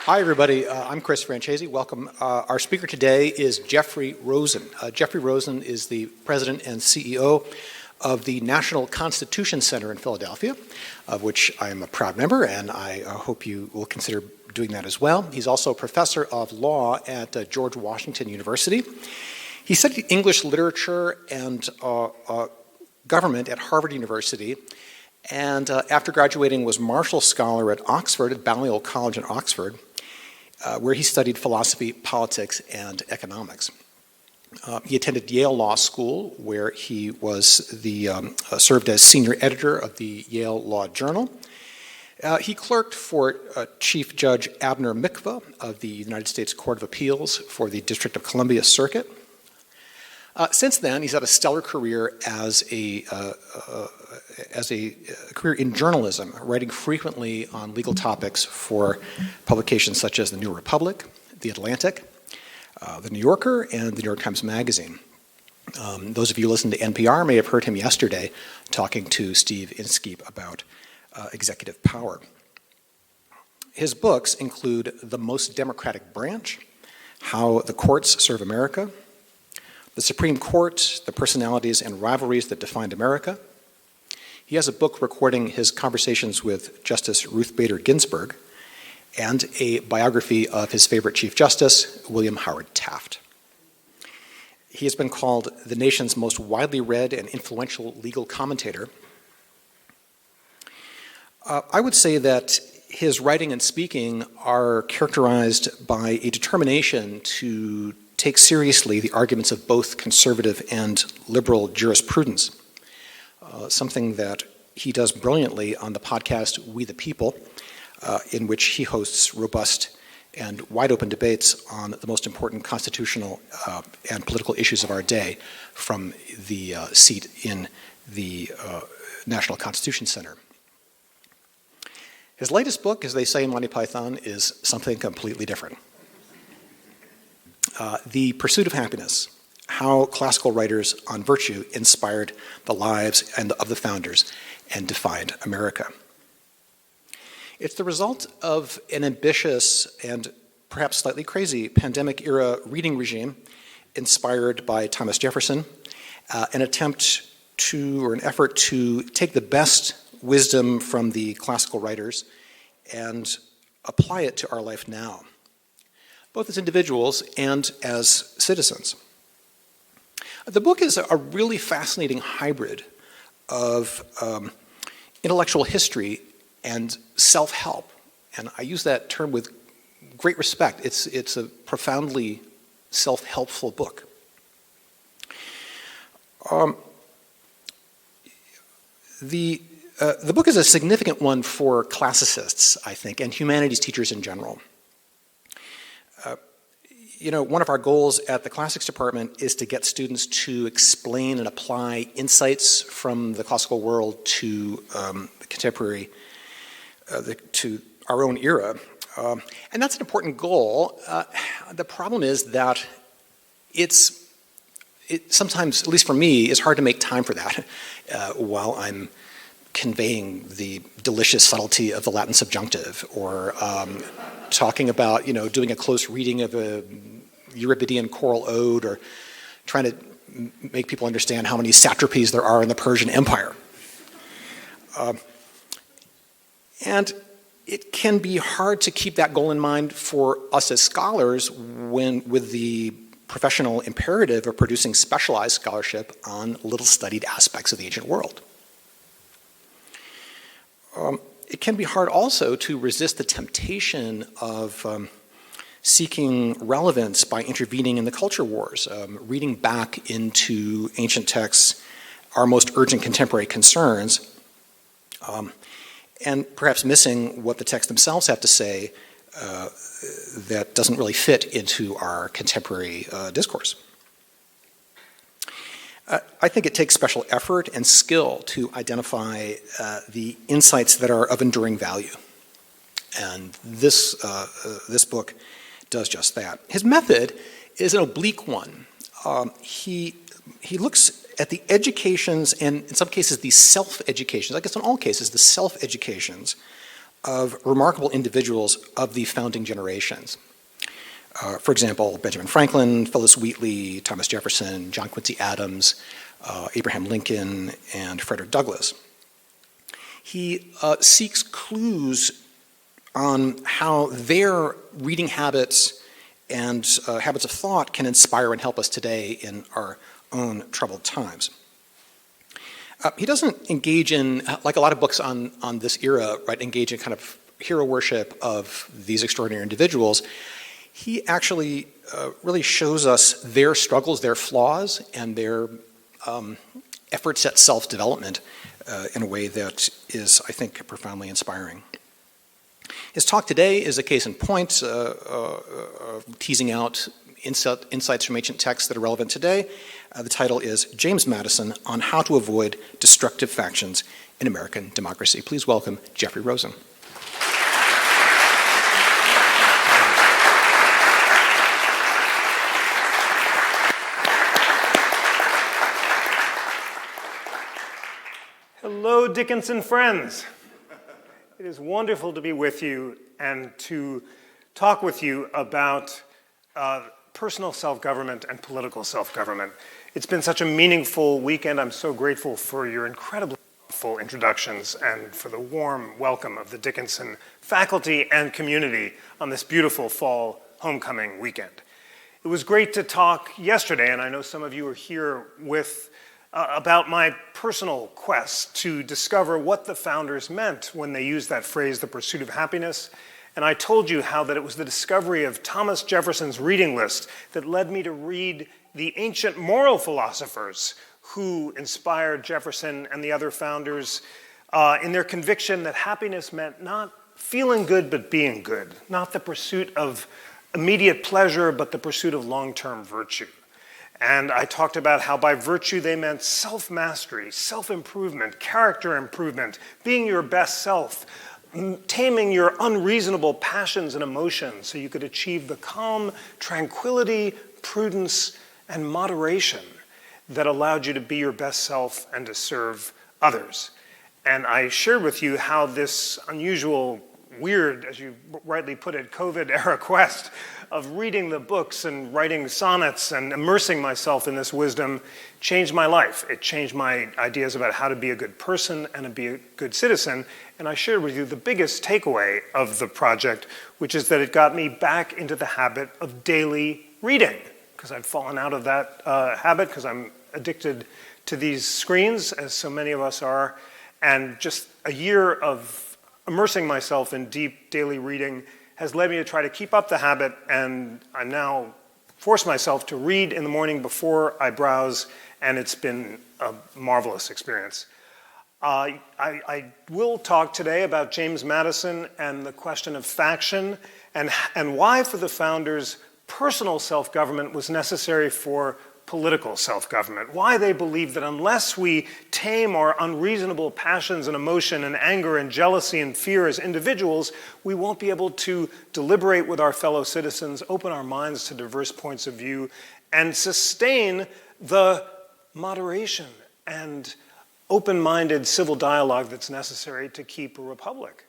Hi, everybody. I'm Chris Francesi. Welcome. Our speaker today is Jeffrey Rosen. Jeffrey Rosen is the president and CEO of the National Constitution Center in Philadelphia, of which I am a proud member, and I hope you will consider doing that as well. He's also a professor of law at George Washington University. He studied English literature and government at Harvard University, and after graduating was Marshall Scholar at Oxford, at Balliol College in Oxford, where he studied philosophy, politics, and economics. He attended Yale Law School, where he was served as senior editor of the Yale Law Journal. He clerked for Chief Judge Abner Mikva of the United States Court of Appeals for the District of Columbia Circuit. Since then, he's had a stellar career as a career in journalism, writing frequently on legal topics for publications such as the New Republic, the Atlantic, the New Yorker, and the New York Times Magazine. Those of you who listen to NPR may have heard him yesterday talking to Steve Inskeep about executive power. His books include The Most Democratic Branch, How the Courts Serve America, The Supreme Court, The Personalities and Rivalries That Defined America. He has a book recording his conversations with Justice Ruth Bader Ginsburg, and a biography of his favorite Chief Justice, William Howard Taft. He has been called the nation's most widely read and influential legal commentator. I would say that his writing and speaking are characterized by a determination to take seriously the arguments of both conservative and liberal jurisprudence, something that he does brilliantly on the podcast We the People, in which he hosts robust and wide-open debates on the most important constitutional and political issues of our day from the seat in the National Constitution Center. His latest book, as they say in Monty Python, is something completely different. The Pursuit of Happiness, How Classical Writers on Virtue Inspired the Lives of the Founders and Defined America. It's the result of an ambitious and perhaps slightly crazy pandemic-era reading regime inspired by Thomas Jefferson, an effort to take the best wisdom from the classical writers and apply it to our life now, both as individuals and as citizens. The book is a really fascinating hybrid of intellectual history and self-help, and I use that term with great respect. It's a profoundly self-helpful book. The book is a significant one for classicists, I think, and humanities teachers in general. One of our goals at the classics department is to get students to explain and apply insights from the classical world to the contemporary, to our own era. And that's an important goal. The problem is that it sometimes, at least for me, is hard to make time for that while I'm conveying the delicious subtlety of the Latin subjunctive, or talking about, doing a close reading of a Euripidean choral ode, or trying to make people understand how many satrapies there are in the Persian Empire. And it can be hard to keep that goal in mind for us as scholars with the professional imperative of producing specialized scholarship on little-studied aspects of the ancient world. It can be hard also to resist the temptation of seeking relevance by intervening in the culture wars, reading back into ancient texts our most urgent contemporary concerns, and perhaps missing what the texts themselves have to say that doesn't really fit into our contemporary discourse. I think it takes special effort and skill to identify the insights that are of enduring value. And this book does just that. His method is an oblique one. He looks at the educations, and in some cases the self-educations, I guess in all cases the self-educations of remarkable individuals of the founding generations. For example, Benjamin Franklin, Phillis Wheatley, Thomas Jefferson, John Quincy Adams, Abraham Lincoln, and Frederick Douglass. He seeks clues on how their reading habits and habits of thought can inspire and help us today in our own troubled times. He doesn't engage in, like a lot of books on this era, right, engage in kind of hero worship of these extraordinary individuals. He actually really shows us their struggles, their flaws, and their efforts at self-development in a way that is, I think, profoundly inspiring. His talk today is a case in point, teasing out insights from ancient texts that are relevant today. The title is James Madison on How to Avoid Destructive Factions in American Democracy. Please welcome Jeffrey Rosen. Hello, Dickinson friends. It is wonderful to be with you and to talk with you about personal self-government and political self-government. It's been such a meaningful weekend. I'm so grateful for your incredibly thoughtful introductions and for the warm welcome of the Dickinson faculty and community on this beautiful fall homecoming weekend. It was great to talk yesterday, and I know some of you are here with about my personal quest to discover what the founders meant when they used that phrase, the pursuit of happiness. And I told you how that it was the discovery of Thomas Jefferson's reading list that led me to read the ancient moral philosophers who inspired Jefferson and the other founders in their conviction that happiness meant not feeling good but being good, not the pursuit of immediate pleasure but the pursuit of long-term virtue. And I talked about how by virtue they meant self-mastery, self-improvement, character improvement, being your best self, taming your unreasonable passions and emotions so you could achieve the calm, tranquility, prudence, and moderation that allowed you to be your best self and to serve others. And I shared with you how this unusual, weird, as you rightly put it, COVID-era quest of reading the books and writing sonnets and immersing myself in this wisdom changed my life. It changed my ideas about how to be a good person and to be a good citizen. And I shared with you the biggest takeaway of the project, which is that it got me back into the habit of daily reading, because I'd fallen out of that habit because I'm addicted to these screens, as so many of us are. And just a year of immersing myself in deep daily reading has led me to try to keep up the habit, and I now force myself to read in the morning before I browse, and it's been a marvelous experience. I will talk today about James Madison and the question of faction and why for the founders personal self-government was necessary for political self-government, why they believed that unless we tame our unreasonable passions and emotion and anger and jealousy and fear as individuals, we won't be able to deliberate with our fellow citizens, open our minds to diverse points of view, and sustain the moderation and open-minded civil dialogue that's necessary to keep a republic.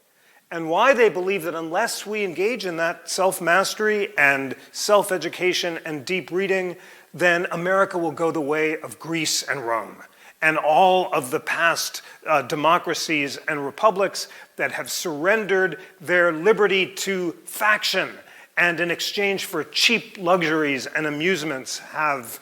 And why they believe that unless we engage in that self-mastery and self-education and deep reading, then America will go the way of Greece and Rome, and all of the past democracies and republics that have surrendered their liberty to faction and in exchange for cheap luxuries and amusements have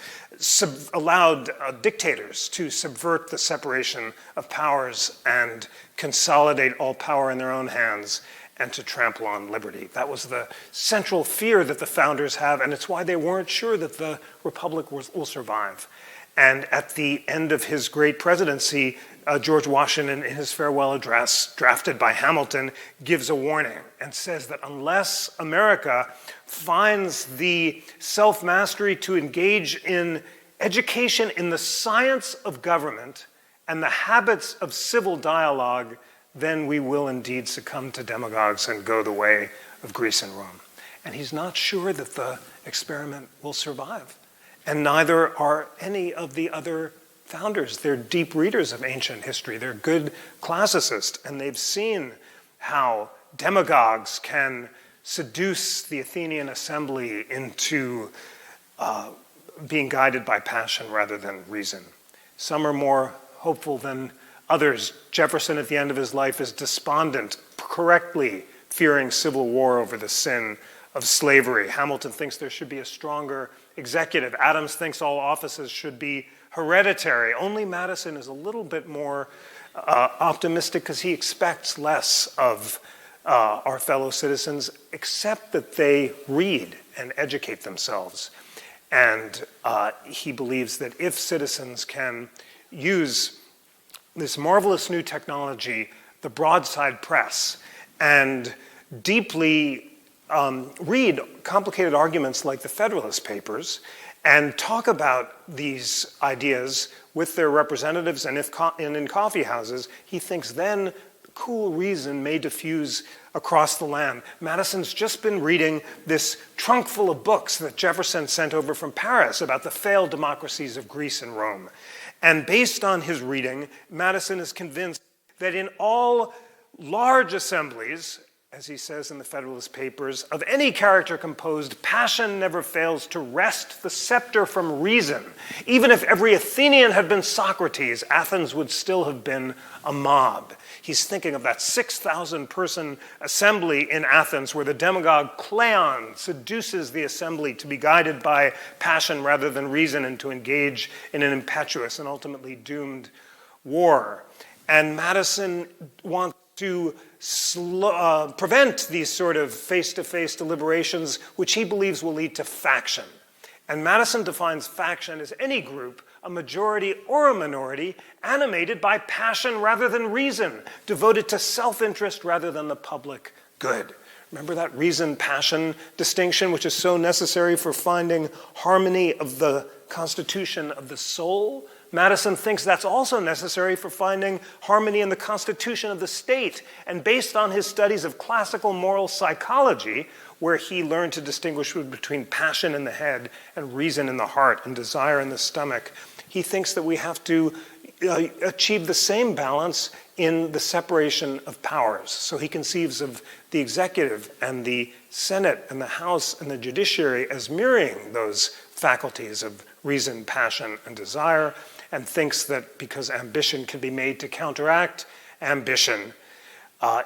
allowed dictators to subvert the separation of powers and consolidate all power in their own hands and to trample on liberty. That was the central fear that the founders have, and it's why they weren't sure that the republic will survive. And at the end of his great presidency, George Washington, in his farewell address, drafted by Hamilton, gives a warning and says that unless America finds the self-mastery to engage in education in the science of government and the habits of civil dialogue, then we will indeed succumb to demagogues and go the way of Greece and Rome. And he's not sure that the experiment will survive. And neither are any of the other founders. They're deep readers of ancient history. They're good classicists, and they've seen how demagogues can seduce the Athenian assembly into being guided by passion rather than reason. Some are more hopeful than others. Jefferson, at the end of his life, is despondent, correctly fearing civil war over the sin of slavery. Hamilton thinks there should be a stronger executive. Adams thinks all offices should be hereditary. Only Madison is a little bit more optimistic because he expects less of our fellow citizens, except that they read and educate themselves. And he believes that if citizens can use this marvelous new technology, the broadside press, and deeply read complicated arguments like the Federalist Papers, and talk about these ideas with their representatives and in coffee houses, he thinks then cool reason may diffuse across the land. Madison's just been reading this trunk full of books that Jefferson sent over from Paris about the failed democracies of Greece and Rome. And based on his reading, Madison is convinced that in all large assemblies, as he says in the Federalist Papers, of any character composed, passion never fails to wrest the scepter from reason. Even if every Athenian had been Socrates, Athens would still have been a mob. He's thinking of that 6,000-person assembly in Athens where the demagogue Cleon seduces the assembly to be guided by passion rather than reason and to engage in an impetuous and ultimately doomed war. And Madison wants to prevent these sort of face-to-face deliberations, which he believes will lead to faction. And Madison defines faction as any group, a majority or a minority, animated by passion rather than reason, devoted to self-interest rather than the public good. Remember that reason-passion distinction, which is so necessary for finding harmony of the constitution of the soul? Madison thinks that's also necessary for finding harmony in the constitution of the state. And based on his studies of classical moral psychology, where he learned to distinguish between passion in the head and reason in the heart and desire in the stomach, he thinks that we have to achieve the same balance in the separation of powers. So he conceives of the executive and the Senate and the House and the judiciary as mirroring those faculties of reason, passion, and desire, and thinks that because ambition can be made to counteract ambition,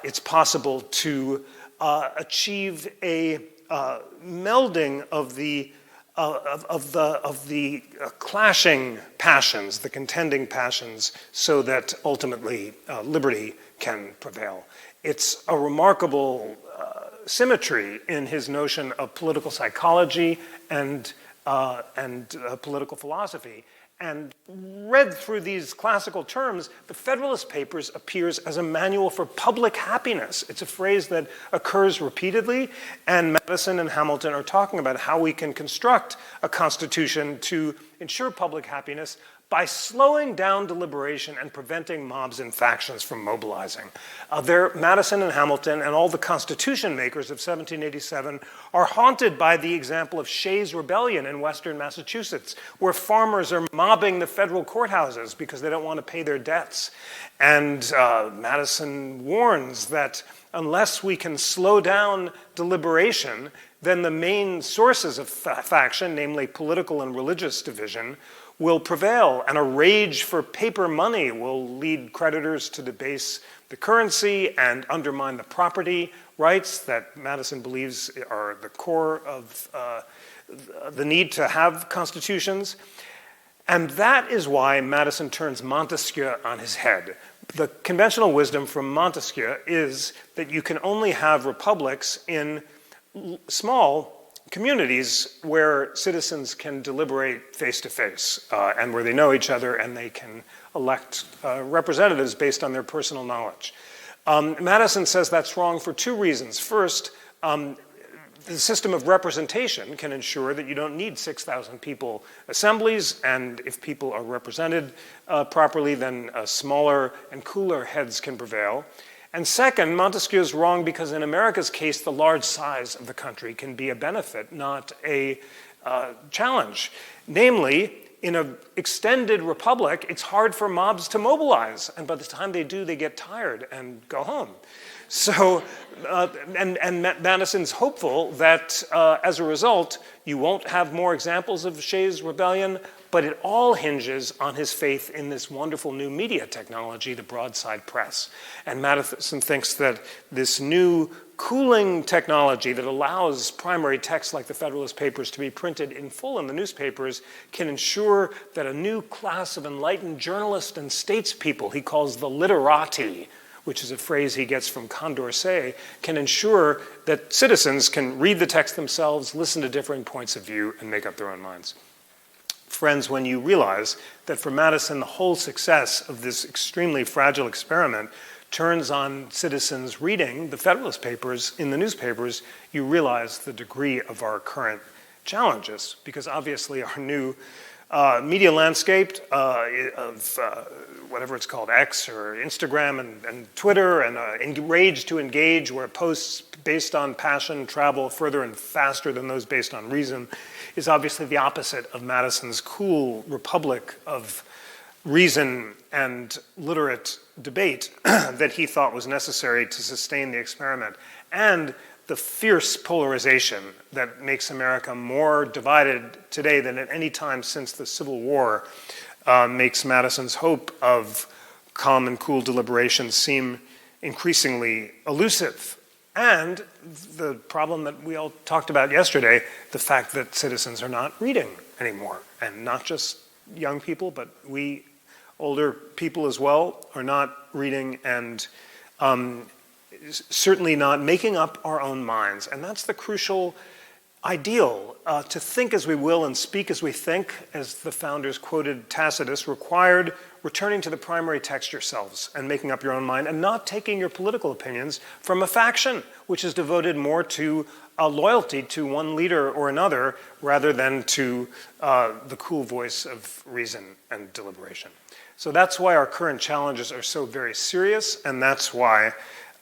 it's possible to achieve a melding of the clashing passions, the contending passions, so that ultimately liberty can prevail. It's a remarkable symmetry in his notion of political psychology and political philosophy. And read through these classical terms, the Federalist Papers appears as a manual for public happiness. It's a phrase that occurs repeatedly, and Madison and Hamilton are talking about how we can construct a constitution to ensure public happiness by slowing down deliberation and preventing mobs and factions from mobilizing. Madison and Hamilton and all the constitution makers of 1787 are haunted by the example of Shays' Rebellion in western Massachusetts, where farmers are mobbing the federal courthouses because they don't want to pay their debts. And Madison warns that unless we can slow down deliberation, then the main sources of faction, namely political and religious division, will prevail, and a rage for paper money will lead creditors to debase the currency and undermine the property rights that Madison believes are the core of the need to have constitutions. And that is why Madison turns Montesquieu on his head. The conventional wisdom from Montesquieu is that you can only have republics in small communities where citizens can deliberate face-to-face and where they know each other and they can elect representatives based on their personal knowledge. Madison says that's wrong for two reasons. First, the system of representation can ensure that you don't need 6,000 people assemblies, and if people are represented properly, then smaller and cooler heads can prevail. And second, Montesquieu is wrong because in America's case, the large size of the country can be a benefit, not a challenge. Namely, in an extended republic, it's hard for mobs to mobilize, and by the time they do, they get tired and go home. And Madison's hopeful that as a result, you won't have more examples of Shays' rebellion, but it all hinges on his faith in this wonderful new media technology, the broadside press. And Madison thinks that this new cooling technology that allows primary text like the Federalist Papers to be printed in full in the newspapers can ensure that a new class of enlightened journalists and statespeople, he calls the literati, which is a phrase he gets from Condorcet, can ensure that citizens can read the text themselves, listen to differing points of view, and make up their own minds. Friends, when you realize that for Madison, the whole success of this extremely fragile experiment turns on citizens reading the Federalist Papers in the newspapers, you realize the degree of our current challenges, because obviously our new media landscape of whatever it's called, X or Instagram and Twitter, and Rage to Engage, where posts based on passion travel further and faster than those based on reason, is obviously the opposite of Madison's cool republic of reason and literate debate that he thought was necessary to sustain the experiment, and the fierce polarization that makes America more divided today than at any time since the Civil War makes Madison's hope of calm and cool deliberation seem increasingly elusive. And the problem that we all talked about yesterday, the fact that citizens are not reading anymore, and not just young people, but we older people as well are not reading, and certainly not making up our own minds. And that's the crucial ideal. To think as we will and speak as we think, as the founders quoted Tacitus, required returning to the primary text yourselves and making up your own mind, and not taking your political opinions from a faction which is devoted more to a loyalty to one leader or another rather than to the cool voice of reason and deliberation. So that's why our current challenges are so very serious, and that's why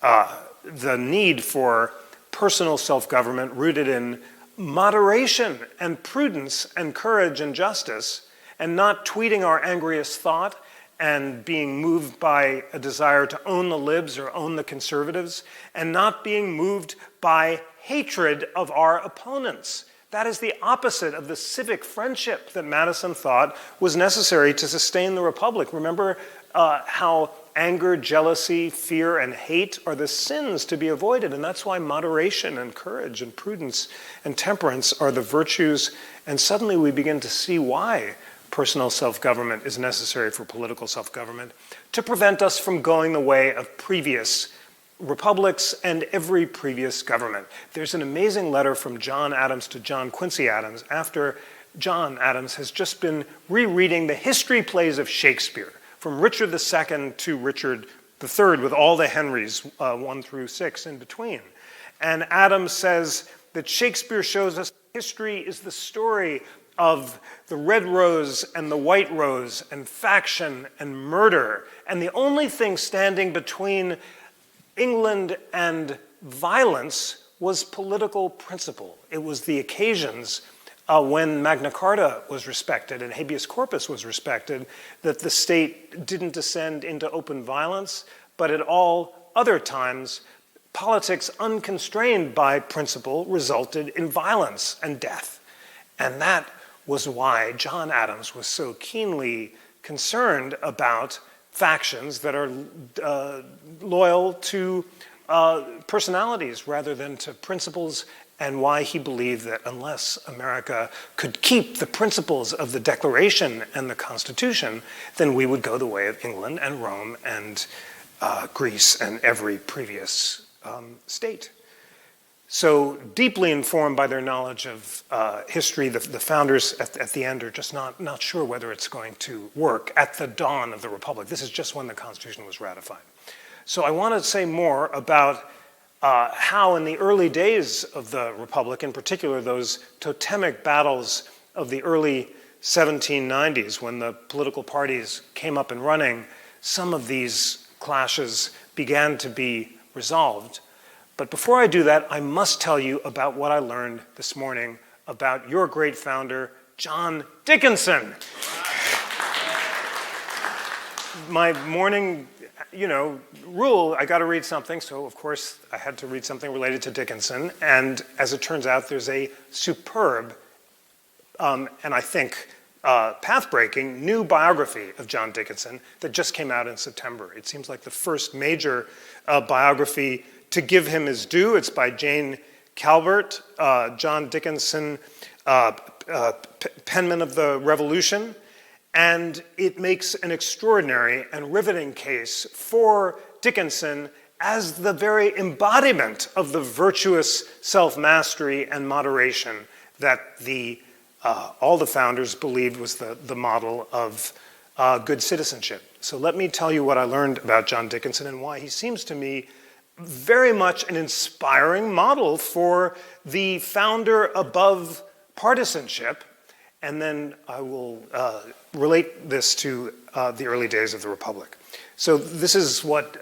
the need for personal self-government rooted in moderation and prudence and courage and justice, and not tweeting our angriest thought and being moved by a desire to own the libs or own the conservatives, and not being moved by hatred of our opponents. That is the opposite of the civic friendship that Madison thought was necessary to sustain the Republic. Remember how anger, jealousy, fear, and hate are the sins to be avoided, and that's why moderation and courage and prudence and temperance are the virtues, and suddenly we begin to see why personal self-government is necessary for political self-government, to prevent us from going the way of previous republics and every previous government. There's an amazing letter from John Adams to John Quincy Adams after John Adams has just been rereading the history plays of Shakespeare, from Richard II to Richard III, with all the Henrys, 1 through 6 in between. And Adams says that Shakespeare shows us history is the story of the red rose and the white rose and faction and murder. And the only thing standing between England and violence was political principle. It was the occasions when Magna Carta was respected and habeas corpus was respected, that the state didn't descend into open violence, but at all other times, politics unconstrained by principle resulted in violence and death. And that was why John Adams was so keenly concerned about factions that are loyal to personalities rather than to principles, and why he believed that unless America could keep the principles of the Declaration and the Constitution, then we would go the way of England and Rome and Greece and every previous state. So deeply informed by their knowledge of history, the founders at the end are just not sure whether it's going to work at the dawn of the Republic. This is just when the Constitution was ratified. So I want to say more about how in the early days of the Republic, in particular those totemic battles of the early 1790s when the political parties came up and running, some of these clashes began to be resolved. But before I do that, I must tell you about what I learned this morning about your great founder, John Dickinson. My morning rule, I got to read something. So, of course, I had to read something related to Dickinson. And as it turns out, there's a superb, and I think path-breaking, new biography of John Dickinson that just came out in September. It seems like the first major biography to give him his due. It's by Jane Calvert, John Dickinson, penman of the Revolution. And it makes an extraordinary and riveting case for Dickinson as the very embodiment of the virtuous self-mastery and moderation that all the founders believed was the model of good citizenship. So let me tell you what I learned about John Dickinson and why he seems to me very much an inspiring model for the founder above partisanship. And then I will relate this to the early days of the Republic. So this is what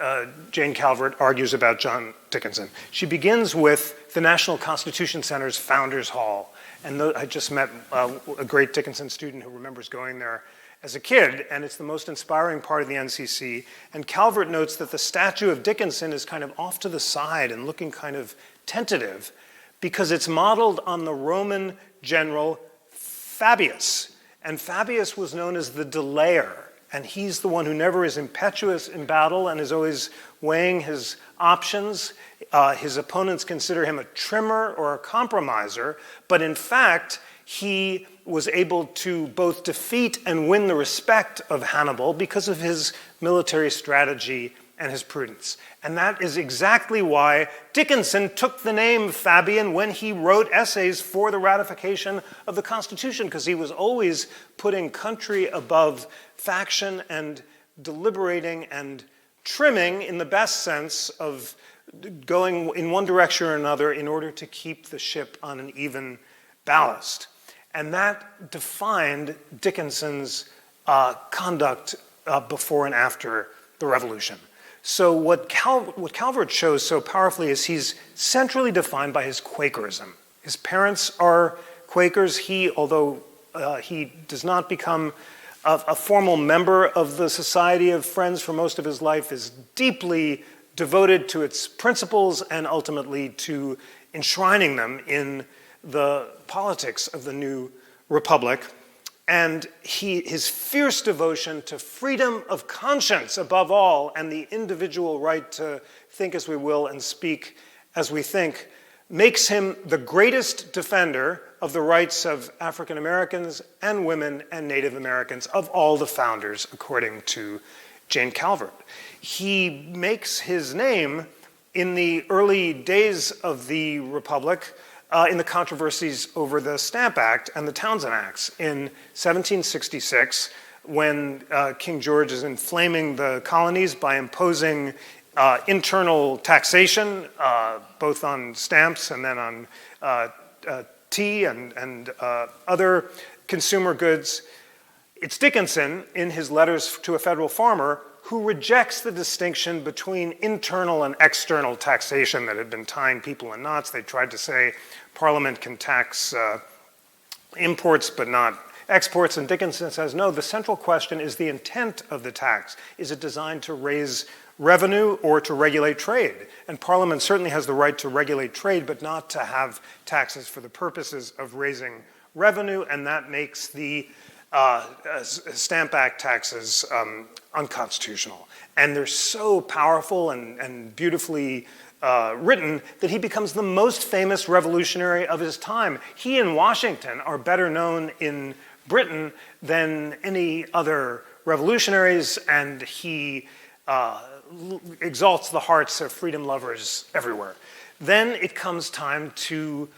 Jane Calvert argues about John Dickinson. She begins with the National Constitution Center's Founders Hall. And I just met a great Dickinson student who remembers going there as a kid, and it's the most inspiring part of the NCC. And Calvert notes that the statue of Dickinson is kind of off to the side and looking kind of tentative because it's modeled on the Roman general Fabius. And Fabius was known as the delayer. And he's the one who never is impetuous in battle and is always weighing his options. His opponents consider him a trimmer or a compromiser. But in fact, he was able to both defeat and win the respect of Hannibal because of his military strategy and his prudence. And that is exactly why Dickinson took the name Fabian when he wrote essays for the ratification of the Constitution, because he was always putting country above faction and deliberating and trimming in the best sense of going in one direction or another in order to keep the ship on an even ballast. And that defined Dickinson's conduct before and after the Revolution. So what Calvert shows so powerfully is he's centrally defined by his Quakerism. His parents are Quakers. He, although he does not become a formal member of the Society of Friends for most of his life, is deeply devoted to its principles and ultimately to enshrining them in the politics of the new republic. And his fierce devotion to freedom of conscience above all and the individual right to think as we will and speak as we think makes him the greatest defender of the rights of African Americans and women and Native Americans of all the founders, according to Jane Calvert. He makes his name in the early days of the Republic in the controversies over the Stamp Act and the Townshend Acts. In 1766, when King George is inflaming the colonies by imposing internal taxation, both on stamps and then on tea and other consumer goods, it's Dickinson, in his letters to a federal farmer, who rejects the distinction between internal and external taxation that had been tying people in knots. They tried to say Parliament can tax imports but not exports, and Dickinson says, no, the central question is the intent of the tax. Is it designed to raise revenue or to regulate trade? And Parliament certainly has the right to regulate trade, but not to have taxes for the purposes of raising revenue, and that makes the Stamp Act taxes unconstitutional. And they're so powerful and beautifully written that he becomes the most famous revolutionary of his time. He and Washington are better known in Britain than any other revolutionaries, and he exalts the hearts of freedom lovers everywhere. Then it comes time to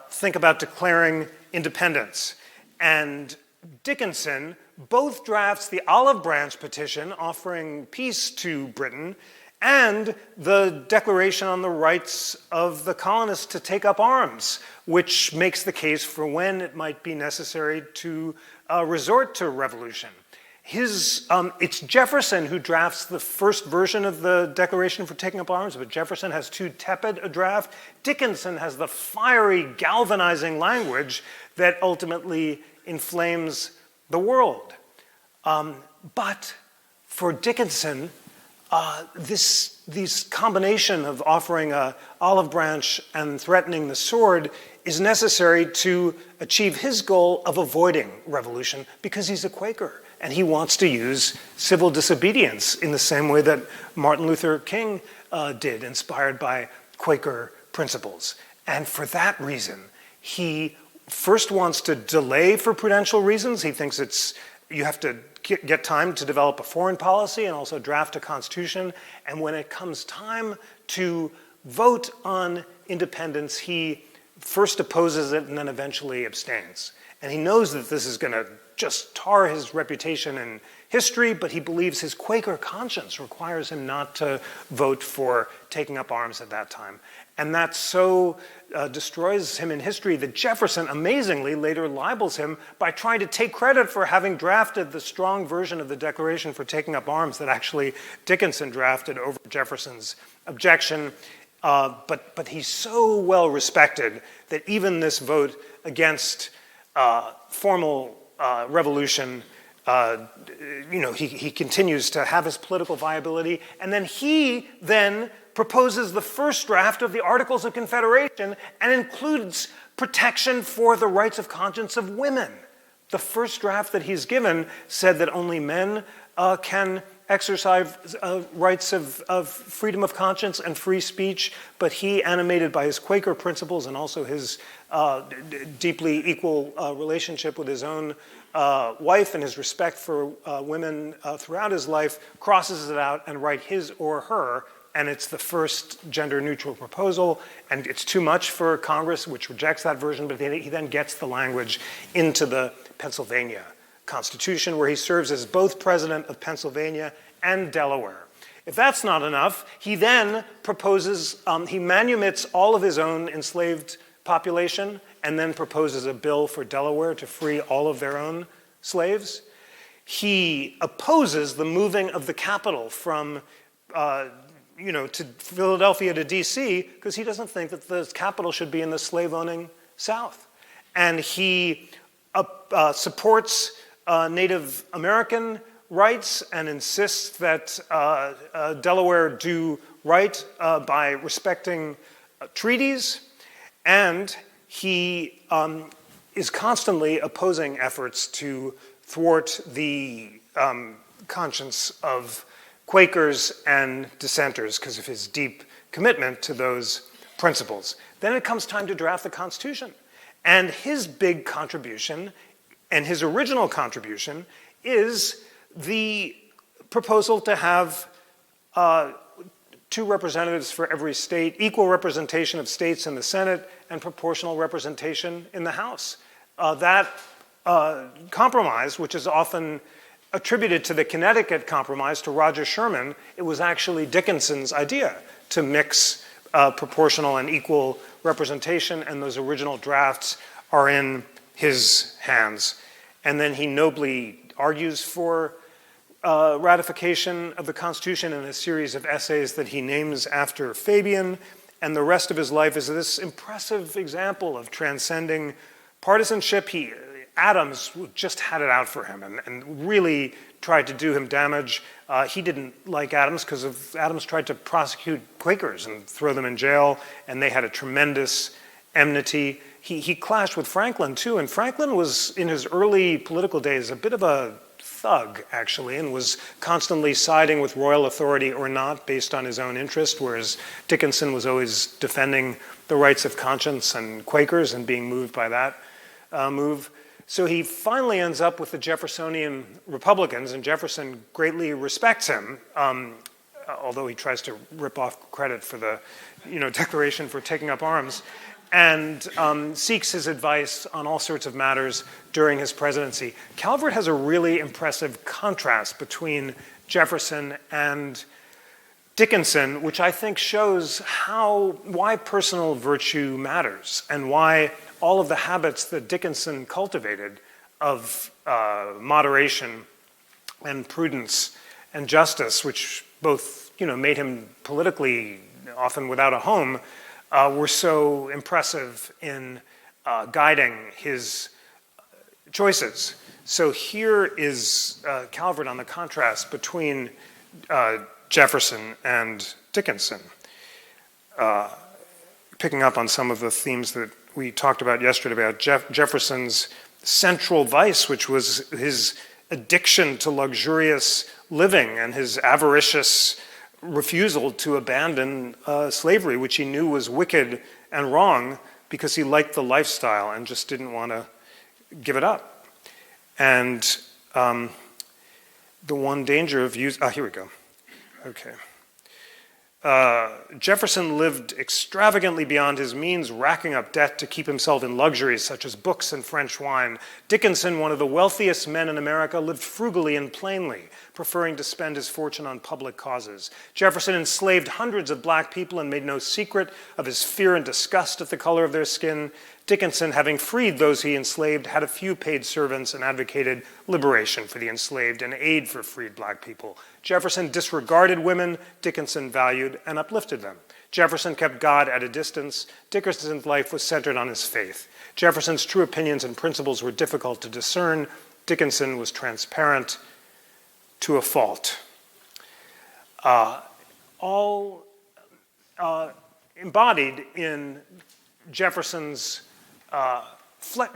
think about declaring independence. And Dickinson both drafts the Olive Branch Petition offering peace to Britain and the Declaration on the Rights of the Colonists to take up arms, which makes the case for when it might be necessary to resort to revolution. It's Jefferson who drafts the first version of the Declaration for taking up arms, but Jefferson has too tepid a draft. Dickinson has the fiery, galvanizing language that ultimately inflames the world. But for Dickinson, This combination of offering an olive branch and threatening the sword is necessary to achieve his goal of avoiding revolution because he's a Quaker and he wants to use civil disobedience in the same way that Martin Luther King did, inspired by Quaker principles. And for that reason, he first wants to delay for prudential reasons. He thinks you have to get time to develop a foreign policy and also draft a constitution. And when it comes time to vote on independence, he first opposes it and then eventually abstains. And he knows that this is going to just tar his reputation in history, but he believes his Quaker conscience requires him not to vote for taking up arms at that time. And that so destroys him in history that Jefferson, amazingly, later libels him by trying to take credit for having drafted the strong version of the Declaration for taking up arms that actually Dickinson drafted over Jefferson's objection. But he's so well respected that even this vote against formal revolution, he continues to have his political viability. And then he proposes the first draft of the Articles of Confederation and includes protection for the rights of conscience of women. The first draft that he's given said that only men can exercise rights of freedom of conscience and free speech, but he, animated by his Quaker principles and also his deeply equal relationship with his own wife and his respect for women throughout his life, crosses it out and writes his or her, and it's the first gender-neutral proposal, and it's too much for Congress, which rejects that version, but he then gets the language into the Pennsylvania Constitution, where he serves as both president of Pennsylvania and Delaware. If that's not enough, he then proposes, he manumits all of his own enslaved population and then proposes a bill for Delaware to free all of their own slaves. He opposes the moving of the capital from to Philadelphia to D.C. because he doesn't think that the capital should be in the slave-owning South. And he supports Native American rights and insists that Delaware do right by respecting treaties. And he is constantly opposing efforts to thwart the conscience of Quakers and dissenters because of his deep commitment to those principles. Then it comes time to draft the Constitution. And his big contribution, and his original contribution, is the proposal to have 2 representatives for every state, equal representation of states in the Senate, and proportional representation in the House. That compromise, which is often attributed to the Connecticut Compromise to Roger Sherman, it was actually Dickinson's idea to mix proportional and equal representation, and those original drafts are in his hands. And then he nobly argues for ratification of the Constitution in a series of essays that he names after Fabian, and the rest of his life is this impressive example of transcending partisanship. Adams just had it out for him and really tried to do him damage. He didn't like Adams because Adams tried to prosecute Quakers and throw them in jail, and they had a tremendous enmity. He clashed with Franklin too, and Franklin was, in his early political days, a bit of a thug, actually, and was constantly siding with royal authority or not based on his own interest, whereas Dickinson was always defending the rights of conscience and Quakers and being moved by that move. So he finally ends up with the Jeffersonian Republicans, and Jefferson greatly respects him, although he tries to rip off credit for the Declaration for taking up arms, and seeks his advice on all sorts of matters during his presidency. Calvert has a really impressive contrast between Jefferson and Dickinson, which I think shows why personal virtue matters and why all of the habits that Dickinson cultivated of moderation and prudence and justice, which both made him politically often without a home, were so impressive in guiding his choices. So here is Calvert on the contrast between Jefferson and Dickinson, picking up on some of the themes that we talked about yesterday about Jefferson's central vice, which was his addiction to luxurious living and his avaricious refusal to abandon slavery, which he knew was wicked and wrong because he liked the lifestyle and just didn't want to give it up. And the one danger of here we go. Okay. Jefferson lived extravagantly beyond his means, racking up debt to keep himself in luxuries such as books and French wine. Dickinson, one of the wealthiest men in America, lived frugally and plainly, preferring to spend his fortune on public causes. Jefferson enslaved hundreds of black people and made no secret of his fear and disgust at the color of their skin. Dickinson, having freed those he enslaved, had a few paid servants and advocated liberation for the enslaved and aid for freed black people. Jefferson disregarded women, Dickinson valued and uplifted them. Jefferson kept God at a distance. Dickinson's life was centered on his faith. Jefferson's true opinions and principles were difficult to discern. Dickinson was transparent to a fault. All embodied in Jefferson's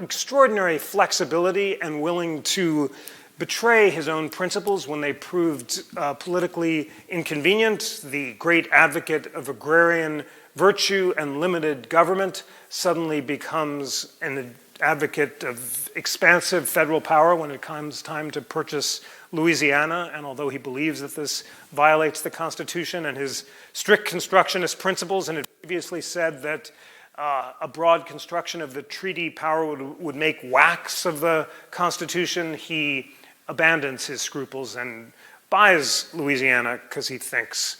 extraordinary flexibility and willing to betray his own principles when they proved politically inconvenient. The great advocate of agrarian virtue and limited government suddenly becomes an advocate of expansive federal power when it comes time to purchase Louisiana. And although he believes that this violates the Constitution and his strict constructionist principles, and had previously said that a broad construction of the treaty power would make wax of the Constitution, he abandons his scruples and buys Louisiana because he thinks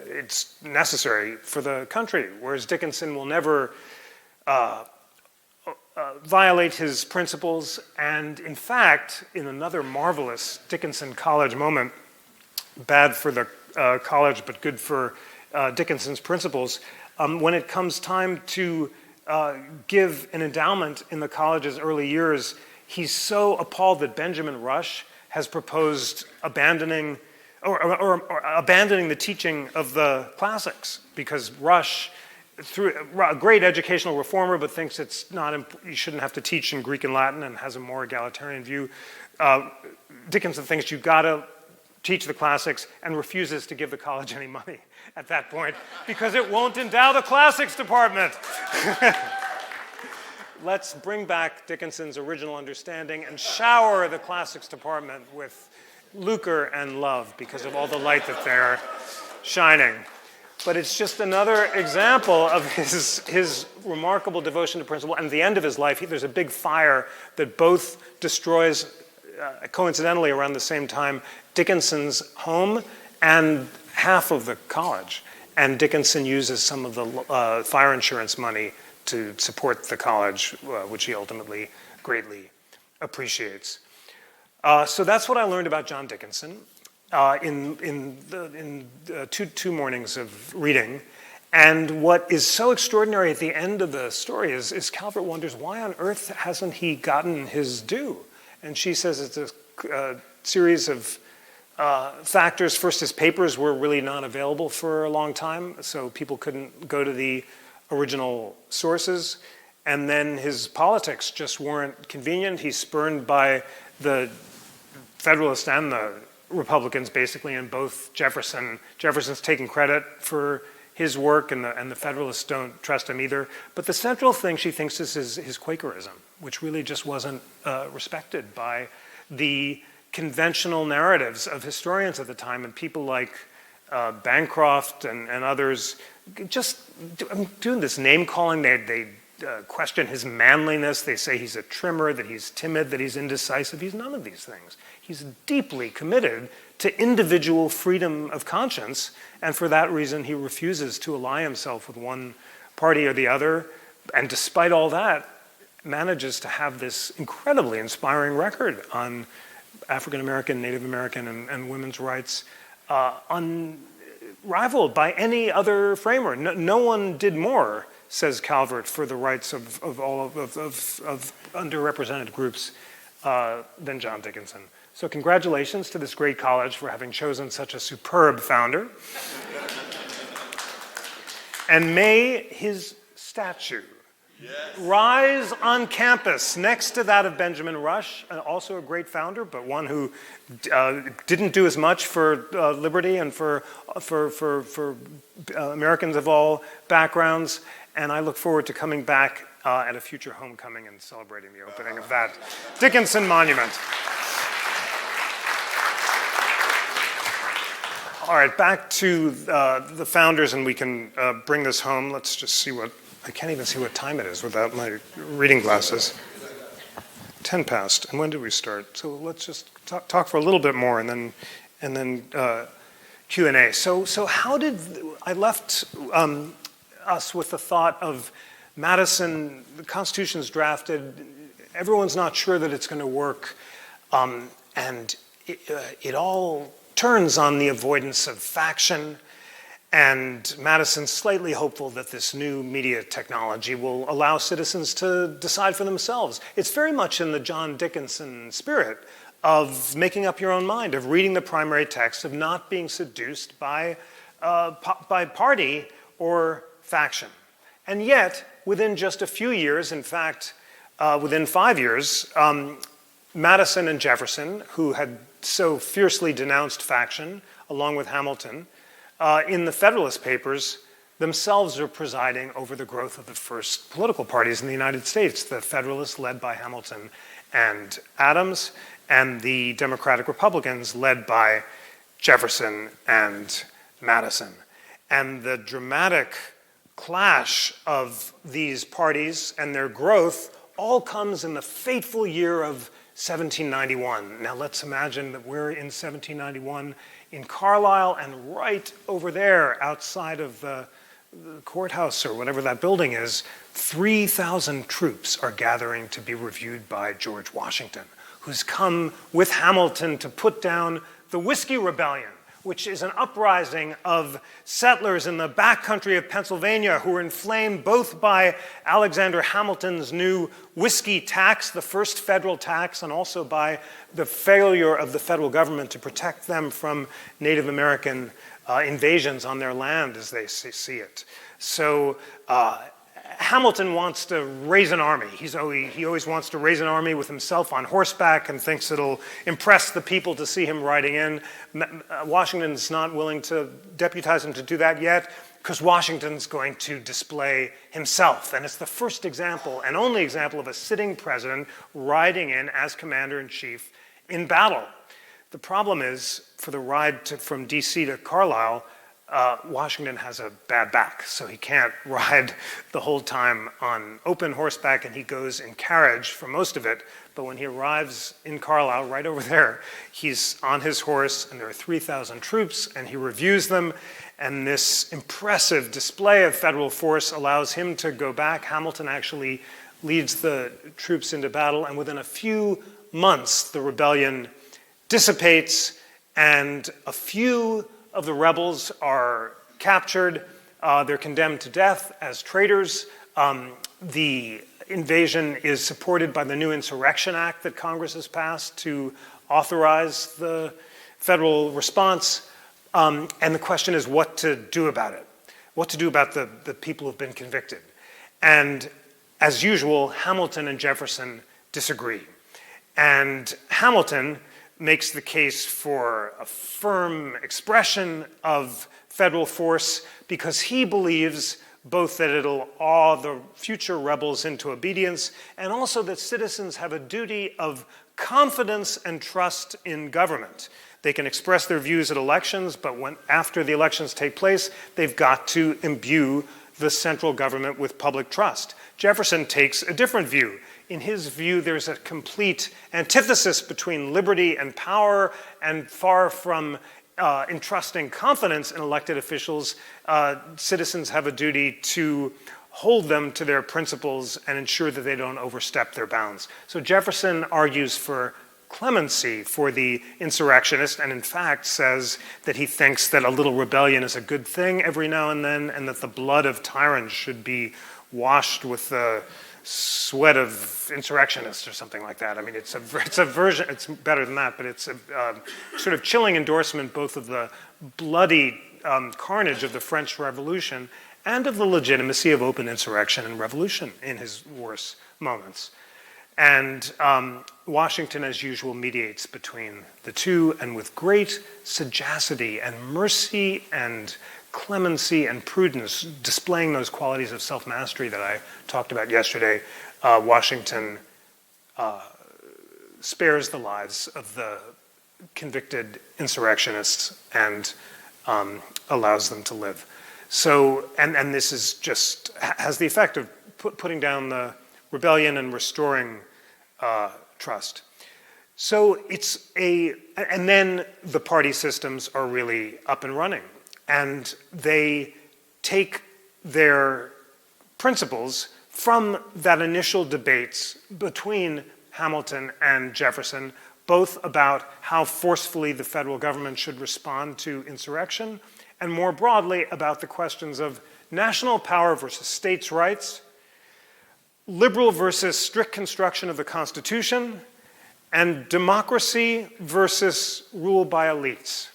it's necessary for the country, whereas Dickinson will never violate his principles. And in fact, in another marvelous Dickinson College moment, bad for the college but good for Dickinson's principles, when it comes time to give an endowment in the college's early years, he's so appalled that Benjamin Rush has proposed abandoning the teaching of the classics, because Rush, a great educational reformer, but thinks it's not, you shouldn't have to teach in Greek and Latin, and has a more egalitarian view. Dickinson thinks you've got to teach the classics and refuses to give the college any money at that point because it won't endow the classics department. Let's bring back Dickinson's original understanding and shower the classics department with lucre and love because of all the light that they're shining. But it's just another example of his remarkable devotion to principle. And at the end of his life, there's a big fire that both destroys, coincidentally around the same time, Dickinson's home and half of the college. And Dickinson uses some of the fire insurance money to support the college, which he ultimately greatly appreciates. So that's what I learned about John Dickinson in two mornings of reading. And what is so extraordinary at the end of the story is Calvert wonders, why on earth hasn't he gotten his due? And she says it's a series of factors. First, his papers were really not available for a long time, so people couldn't go to the original sources. And then his politics just weren't convenient. He's spurned by the Federalists and the Republicans, basically, and both Jefferson's taking credit for his work, and the Federalists don't trust him either. But the central thing she thinks is his Quakerism, which really just wasn't respected by the conventional narratives of historians at the time, and people like Bancroft and others just doing this name calling. They question his manliness. They say he's a trimmer, that he's timid, that he's indecisive. He's none of these things. He's deeply committed to individual freedom of conscience, and for that reason he refuses to ally himself with one party or the other, and despite all that manages to have this incredibly inspiring record on African American, Native American, and women's rights, unrivaled by any other framer. No one did more, says Calvert, for the rights of all of underrepresented groups than John Dickinson. So congratulations to this great college for having chosen such a superb founder. And may his statue rise on campus next to that of Benjamin Rush, also a great founder, but one who didn't do as much for liberty and for Americans of all backgrounds. And I look forward to coming back at a future homecoming and celebrating the opening of that Dickinson monument. All right, back to the founders, and we can bring this home. Let's just see what, I can't even see what time it is without my reading glasses. 10 past, and when did we start? So let's just talk for a little bit more, and then Q&A. So how did, I left us with the thought of Madison, the Constitution's drafted, everyone's not sure that it's going to work, and it all turns on the avoidance of faction, and Madison's slightly hopeful that this new media technology will allow citizens to decide for themselves. It's very much in the John Dickinson spirit of making up your own mind, of reading the primary text, of not being seduced by party or faction. And yet, within just a few years, in fact, within 5 years, Madison and Jefferson, who had so fiercely denounced faction, along with Hamilton, in the Federalist Papers, themselves are presiding over the growth of the first political parties in the United States, the Federalists led by Hamilton and Adams, and the Democratic Republicans led by Jefferson and Madison. And the dramatic clash of these parties and their growth all comes in the fateful year of 1791. Now let's imagine that we're in 1791 in Carlisle, and right over there outside of the courthouse or whatever that building is, 3,000 troops are gathering to be reviewed by George Washington, who's come with Hamilton to put down the Whiskey Rebellion, which is an uprising of settlers in the backcountry of Pennsylvania who were inflamed both by Alexander Hamilton's new whiskey tax, the first federal tax, and also by the failure of the federal government to protect them from Native American invasions on their land as they see it. So Hamilton wants to raise an army. He always wants to raise an army with himself on horseback and thinks it'll impress the people to see him riding in. Washington's not willing to deputize him to do that yet because Washington's going to display himself. And it's the first example and only example of a sitting president riding in as commander-in-chief in battle. The problem is, for the ride from DC to Carlisle, Washington has a bad back, so he can't ride the whole time on open horseback, and he goes in carriage for most of it. But when he arrives in Carlisle, right over there, he's on his horse, and there are 3,000 troops, and he reviews them, and this impressive display of federal force allows him to go back. Hamilton actually leads the troops into battle, and within a few months, the rebellion dissipates, and a few of the rebels are captured. They're condemned to death as traitors. The invasion is supported by the new Insurrection Act that Congress has passed to authorize the federal response. And the question is what to do about it, what to do about the people who've been convicted. And as usual, Hamilton and Jefferson disagree. And Hamilton makes the case for a firm expression of federal force because he believes both that it'll awe the future rebels into obedience and also that citizens have a duty of confidence and trust in government. They can express their views at elections, but after the elections take place, they've got to imbue the central government with public trust. Jefferson takes a different view. In his view, there's a complete antithesis between liberty and power, and far from entrusting confidence in elected officials, citizens have a duty to hold them to their principles and ensure that they don't overstep their bounds. So Jefferson argues for clemency for the insurrectionist, and in fact says that he thinks that a little rebellion is a good thing every now and then, and that the blood of tyrants should be washed with the sweat of insurrectionists or something like that. I mean, it's a version, it's better than that, but it's a sort of chilling endorsement both of the bloody carnage of the French Revolution and of the legitimacy of open insurrection and revolution in his worst moments. And Washington, as usual, mediates between the two, and with great sagacity and mercy and clemency and prudence, displaying those qualities of self-mastery that I talked about yesterday, Washington spares the lives of the convicted insurrectionists and allows them to live. So, and this is just, has the effect of putting down the rebellion and restoring trust. So and then the party systems are really up and running. And they take their principles from that initial debates between Hamilton and Jefferson, both about how forcefully the federal government should respond to insurrection, and more broadly about the questions of national power versus states' rights, liberal versus strict construction of the Constitution, and democracy versus rule by elites.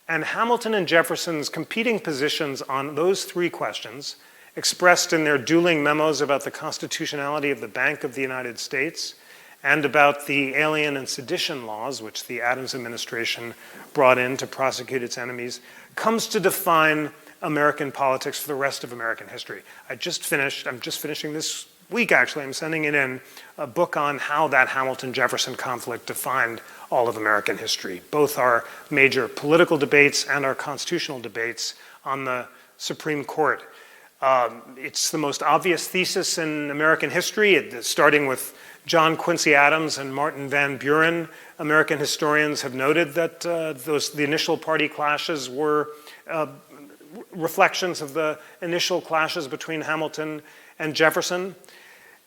And Hamilton and Jefferson's competing positions on those three questions, expressed in their dueling memos about the constitutionality of the Bank of the United States and about the alien and sedition laws, which the Adams administration brought in to prosecute its enemies, comes to define American politics for the rest of American history. I'm just finishing this week, actually. I'm sending it in, a book on how that Hamilton-Jefferson conflict defined all of American history, both our major political debates and our constitutional debates on the Supreme Court. It's the most obvious thesis in American history, starting with John Quincy Adams and Martin Van Buren. American historians have noted that the initial party clashes were reflections of the initial clashes between Hamilton and Jefferson.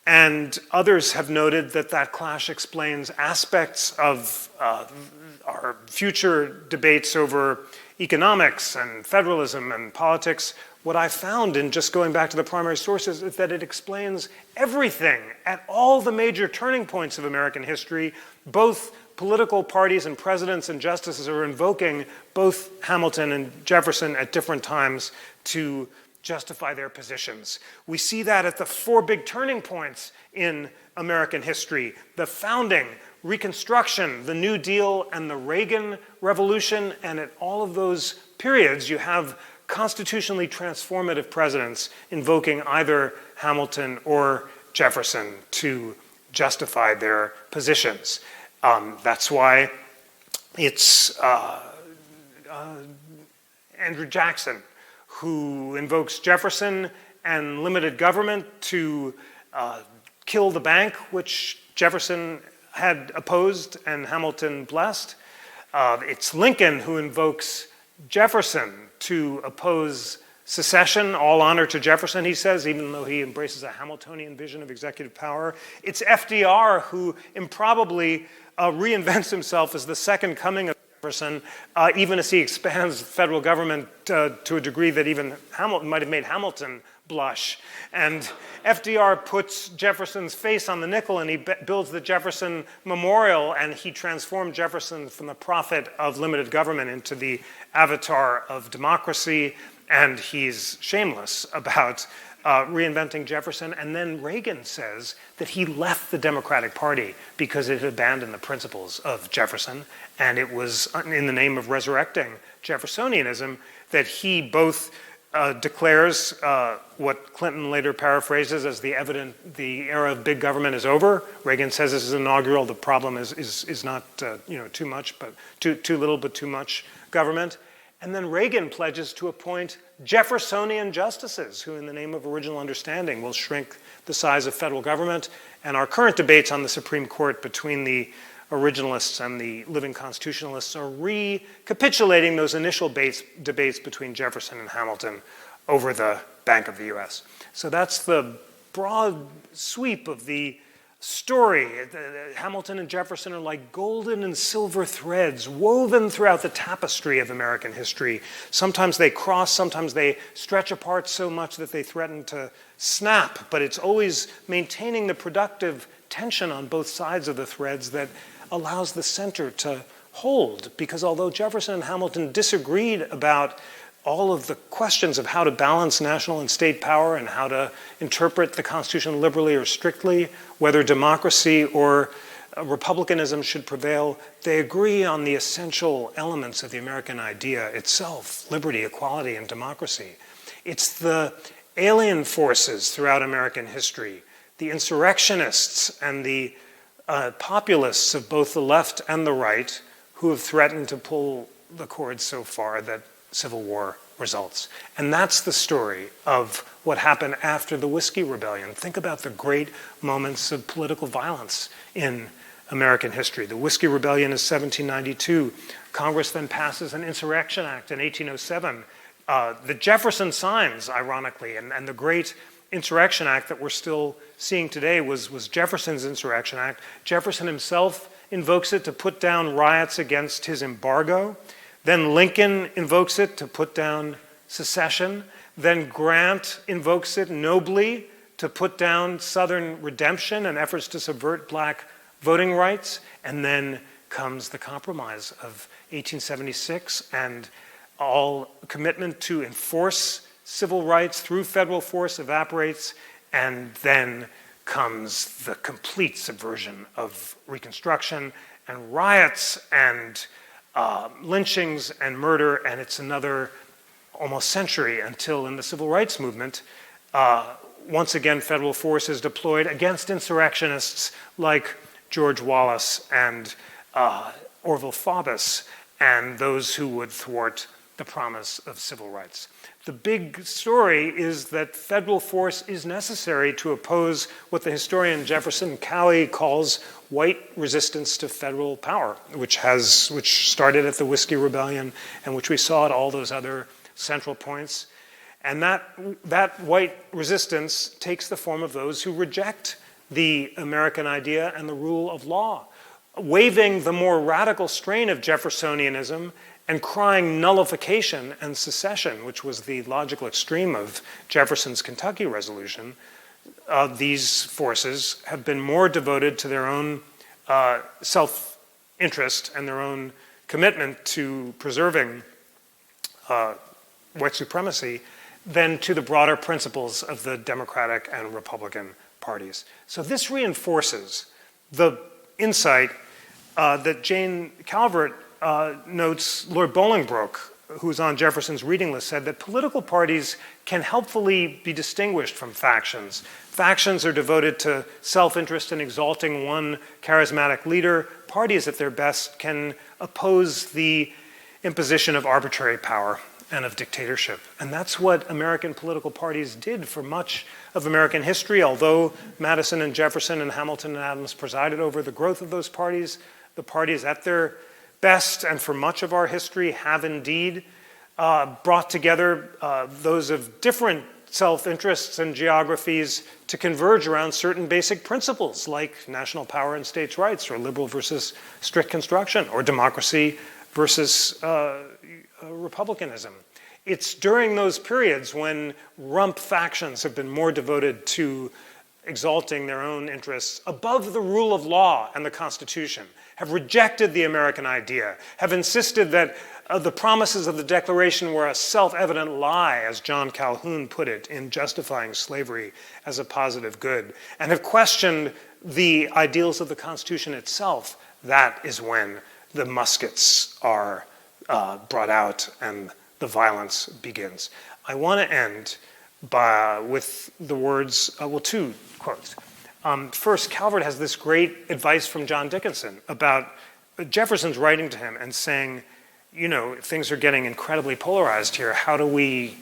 And others have noted that that clash explains aspects of our future debates over economics and federalism and politics. What I found in just going back to the primary sources is that it explains everything at all the major turning points of American history. Both political parties and presidents and justices are invoking both Hamilton and Jefferson at different times to justify their positions. We see that at the four big turning points in American history: the founding, Reconstruction, the New Deal, and the Reagan Revolution. And at all of those periods, you have constitutionally transformative presidents invoking either Hamilton or Jefferson to justify their positions. That's why it's Andrew Jackson who invokes Jefferson and limited government to kill the bank, which Jefferson had opposed and Hamilton blessed. It's Lincoln who invokes Jefferson to oppose secession. All honor to Jefferson, he says, even though he embraces a Hamiltonian vision of executive power. It's FDR who improbably reinvents himself as the second coming of Jefferson, even as he expands the federal government to a degree that even Hamilton might have made Hamilton blush. And FDR puts Jefferson's face on the nickel, and he builds the Jefferson Memorial, and he transformed Jefferson from the prophet of limited government into the avatar of democracy, and he's shameless about reinventing Jefferson. And then Reagan says that he left the Democratic Party because it had abandoned the principles of Jefferson, and it was in the name of resurrecting Jeffersonianism that he both declares what Clinton later paraphrases as the era of big government is over. Reagan says this is inaugural. The problem is not too much, but too little, but too much government. And then Reagan pledges to appoint Jeffersonian justices who, in the name of original understanding, will shrink the size of federal government. And our current debates on the Supreme Court between the originalists and the living constitutionalists are recapitulating those initial debates between Jefferson and Hamilton over the Bank of the US. So that's the broad sweep of the story. Hamilton and Jefferson are like golden and silver threads woven throughout the tapestry of American history. Sometimes they cross, sometimes they stretch apart so much that they threaten to snap, but it's always maintaining the productive tension on both sides of the threads that allows the center to hold. Because although Jefferson and Hamilton disagreed about all of the questions of how to balance national and state power and how to interpret the Constitution liberally or strictly, whether democracy or republicanism should prevail, they agree on the essential elements of the American idea itself: liberty, equality, and democracy. It's the alien forces throughout American history, the insurrectionists and the populists of both the left and the right, who have threatened to pull the cord so far that Civil War results. And that's the story of what happened after the Whiskey Rebellion. Think about the great moments of political violence in American history. The Whiskey Rebellion is 1792. Congress then passes an Insurrection Act in 1807. The Jefferson signs, ironically, and the great Insurrection Act that we're still seeing today was Jefferson's Insurrection Act. Jefferson himself invokes it to put down riots against his embargo. Then Lincoln invokes it to put down secession. Then Grant invokes it nobly to put down Southern redemption and efforts to subvert black voting rights. And then comes the Compromise of 1876 and all commitment to enforce civil rights through federal force evaporates. And then comes the complete subversion of Reconstruction and riots and lynchings and murder, and it's another almost century until in the civil rights movement, once again federal force is deployed against insurrectionists like George Wallace and Orville Faubus and those who would thwart the promise of civil rights. The big story is that federal force is necessary to oppose what the historian Jefferson Calley calls white resistance to federal power, which started at the Whiskey Rebellion and which we saw at all those other central points. And that white resistance takes the form of those who reject the American idea and the rule of law, waving the more radical strain of Jeffersonianism and crying nullification and secession, which was the logical extreme of Jefferson's Kentucky Resolution. These forces have been more devoted to their own self-interest and their own commitment to preserving white supremacy than to the broader principles of the Democratic and Republican parties. So this reinforces the insight that Jane Calvert notes. Lord Bolingbroke, who's on Jefferson's reading list, said that political parties can helpfully be distinguished from factions. Factions are devoted to self-interest and exalting one charismatic leader. Parties, at their best, can oppose the imposition of arbitrary power and of dictatorship. And that's what American political parties did for much of American history. Although Madison and Jefferson and Hamilton and Adams presided over the growth of those parties, the parties at their best and for much of our history have indeed brought together those of different self-interests and geographies to converge around certain basic principles like national power and states' rights, or liberal versus strict construction, or democracy versus republicanism. It's during those periods when rump factions have been more devoted to exalting their own interests above the rule of law and the Constitution, have rejected the American idea, have insisted that the promises of the Declaration were a self-evident lie, as John Calhoun put it in Justifying Slavery as a Positive Good, and have questioned the ideals of the Constitution itself. That is when the muskets are brought out and the violence begins. I want to end with the words, two quotes. First, Calvert has this great advice from John Dickinson about Jefferson's writing to him and saying, you know, things are getting incredibly polarized here. How do we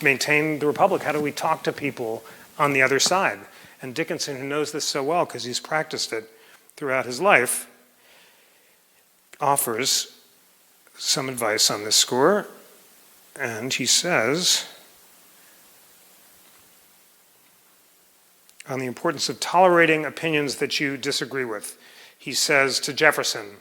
maintain the republic? How do we talk to people on the other side? And Dickinson, who knows this so well because he's practiced it throughout his life, offers some advice on this score. And he says, on the importance of tolerating opinions that you disagree with. He says to Jefferson,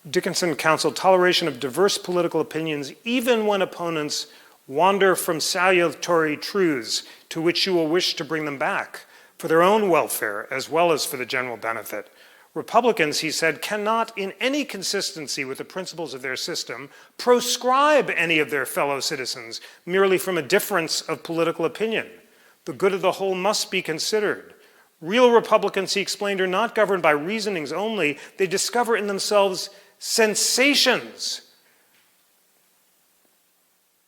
Dickinson counseled toleration of diverse political opinions even when opponents wander from salutary truths to which you will wish to bring them back for their own welfare as well as for the general benefit. Republicans, he said, cannot in any consistency with the principles of their system proscribe any of their fellow citizens merely from a difference of political opinion. The good of the whole must be considered. Real Republicans, he explained, are not governed by reasonings only. They discover in themselves sensations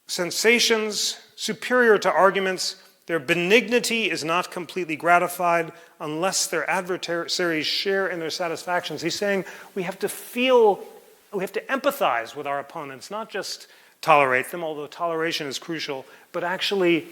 superior to arguments. Their benignity is not completely gratified unless their adversaries share in their satisfactions. He's saying we have to empathize with our opponents, not just tolerate them, although toleration is crucial, but actually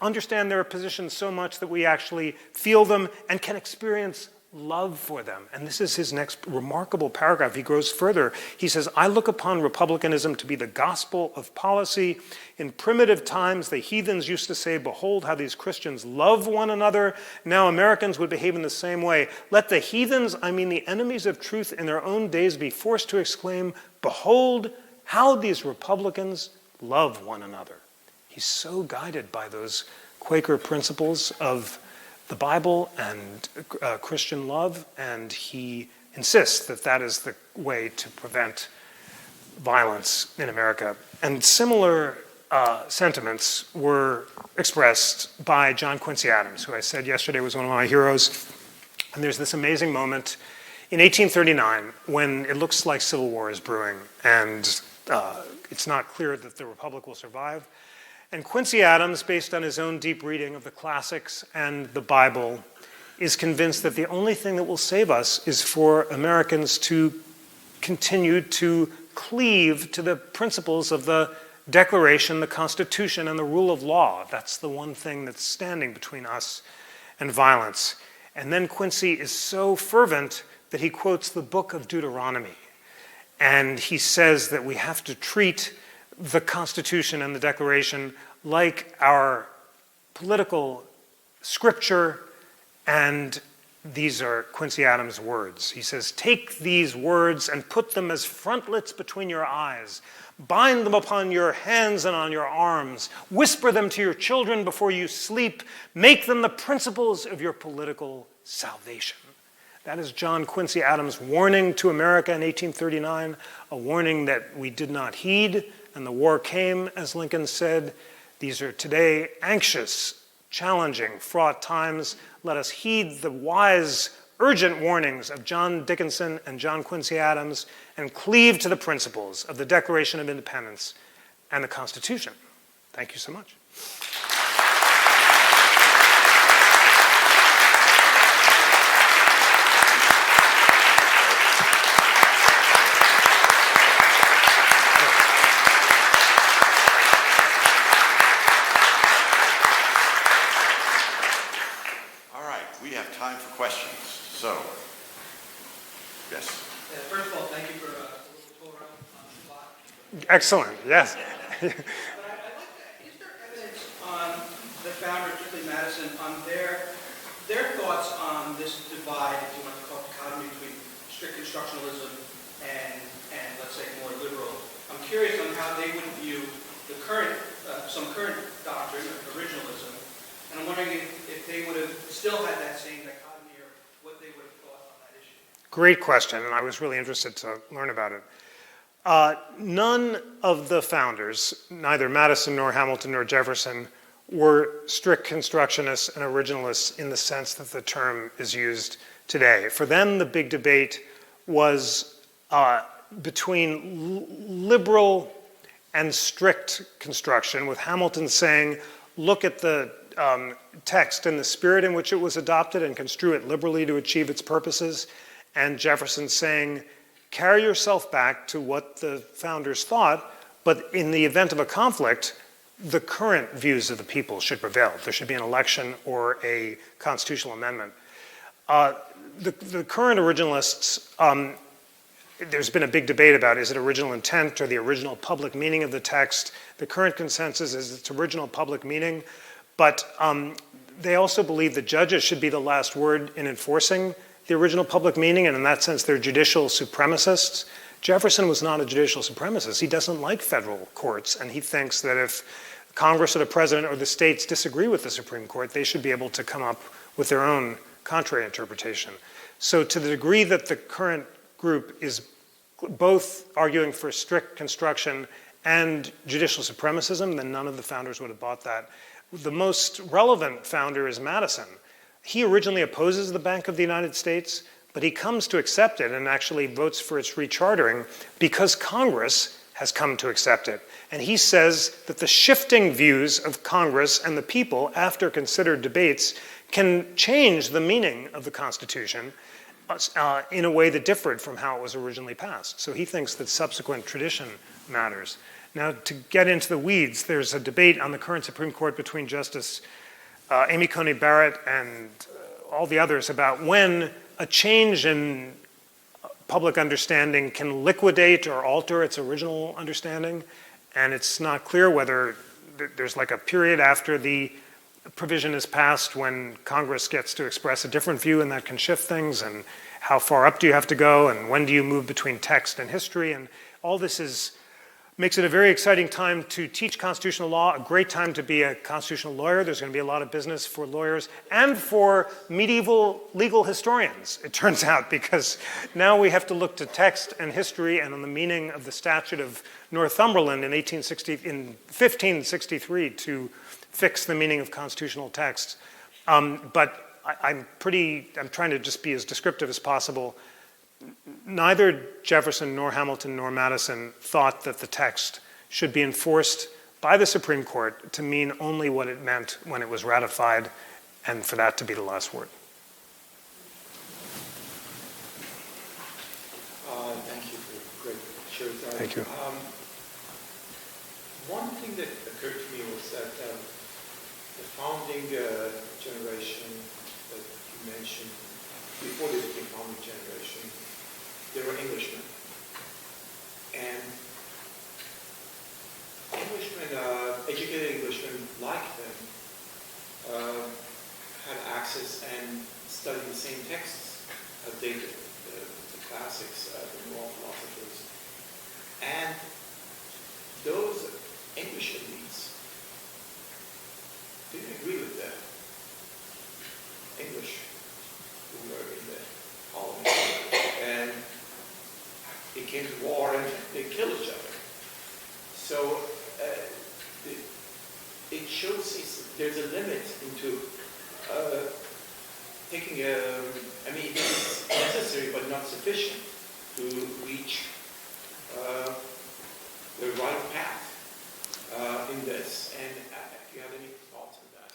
understand their positions so much that we actually feel them and can experience love for them. And this is his next remarkable paragraph. He goes further. He says, I look upon republicanism to be the gospel of policy. In primitive times, the heathens used to say, behold how these Christians love one another. Now Americans would behave in the same way. Let the heathens, I mean the enemies of truth in their own days, be forced to exclaim, behold how these Republicans love one another. He's so guided by those Quaker principles of the Bible and Christian love, and he insists that that is the way to prevent violence in America. And similar sentiments were expressed by John Quincy Adams, who I said yesterday was one of my heroes. And there's this amazing moment in 1839 when it looks like civil war is brewing, and it's not clear that the Republic will survive. And Quincy Adams, based on his own deep reading of the classics and the Bible, is convinced that the only thing that will save us is for Americans to continue to cleave to the principles of the Declaration, the Constitution, and the rule of law. That's the one thing that's standing between us and violence. And then Quincy is so fervent that he quotes the book of Deuteronomy. And he says that we have to treat the Constitution and the Declaration like our political scripture, and these are Quincy Adams' words. He says, take these words and put them as frontlets between your eyes. Bind them upon your hands and on your arms. Whisper them to your children before you sleep. Make them the principles of your political salvation. That is John Quincy Adams' warning to America in 1839, a warning that we did not heed, and the war came, as Lincoln said. These are today anxious, challenging, fraught times. Let us heed the wise, urgent warnings of John Dickinson and John Quincy Adams and cleave to the principles of the Declaration of Independence and the Constitution. Thank you so much. Time for questions. So, yes. First of all, thank you for a little tour around on the spot. Excellent, yes. But I'd like to, is there evidence on the founder, particularly Madison, on their thoughts on this divide, if you want to call it dichotomy, between strict constructionalism and let's say more liberal? I'm curious on how they would view the current, some current doctrine of originalism. And I'm wondering if they would have still had that same dichotomy or what they would have thought on that issue. Great question, and I was really interested to learn about it. None of the founders, neither Madison nor Hamilton nor Jefferson, were strict constructionists and originalists in the sense that the term is used today. For them, the big debate was between liberal and strict construction, with Hamilton saying, look at the text and the spirit in which it was adopted and construe it liberally to achieve its purposes, and Jefferson saying, carry yourself back to what the founders thought, but in the event of a conflict, the current views of the people should prevail. There should be an election or a constitutional amendment. The current originalists, there's been a big debate about is it original intent or the original public meaning of the text. The current consensus is its original public meaning, But they also believe that judges should be the last word in enforcing the original public meaning, and in that sense, they're judicial supremacists. Jefferson was not a judicial supremacist. He doesn't like federal courts, and he thinks that if Congress or the president or the states disagree with the Supreme Court, they should be able to come up with their own contrary interpretation. So to the degree that the current group is both arguing for strict construction and judicial supremacism, then none of the founders would have bought that. The most relevant founder is Madison. He originally opposes the Bank of the United States, but he comes to accept it and actually votes for its rechartering because Congress has come to accept it. And he says that the shifting views of Congress and the people, after considered debates, can change the meaning of the Constitution in a way that differed from how it was originally passed. So he thinks that subsequent tradition matters. Now, to get into the weeds, there's a debate on the current Supreme Court between Justice Amy Coney Barrett and all the others about when a change in public understanding can liquidate or alter its original understanding. And it's not clear whether there's like a period after the provision is passed when Congress gets to express a different view and that can shift things, and how far up do you have to go, and when do you move between text and history, and all this makes it a very exciting time to teach constitutional law, a great time to be a constitutional lawyer. There's going to be a lot of business for lawyers and for medieval legal historians, it turns out, because now we have to look to text and history and on the meaning of the Statute of Northumberland in 1563 to fix the meaning of constitutional texts. But I'm trying to just be as descriptive as possible. Neither Jefferson nor Hamilton nor Madison thought that the text should be enforced by the Supreme Court to mean only what it meant when it was ratified, and for that to be the last word. Thank you for a great show. Thank you. One thing that occurred to me was that the founding generation that you mentioned, before they became founding generation, they were Englishmen. And Englishmen, educated Englishmen like them, had access and studied the same texts as they did, the classics, the moral philosophers. And those English elites didn't agree with the English who were in the colony. And it came to war and they killed each other. So it shows there's a limit into taking it's necessary but not sufficient to reach the right path in this. And if you have any thoughts on that?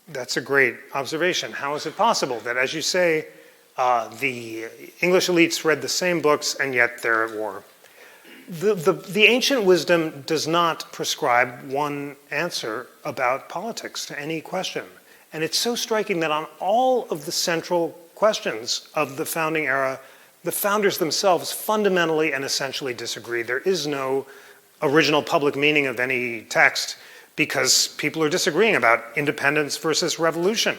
That's a great observation. How is it possible that, as you say, the English elites read the same books and yet they're at war? The ancient wisdom does not prescribe one answer about politics to any question. And it's so striking that on all of the central questions of the founding era, the founders themselves fundamentally and essentially disagree. There is no original public meaning of any text because people are disagreeing about independence versus revolution,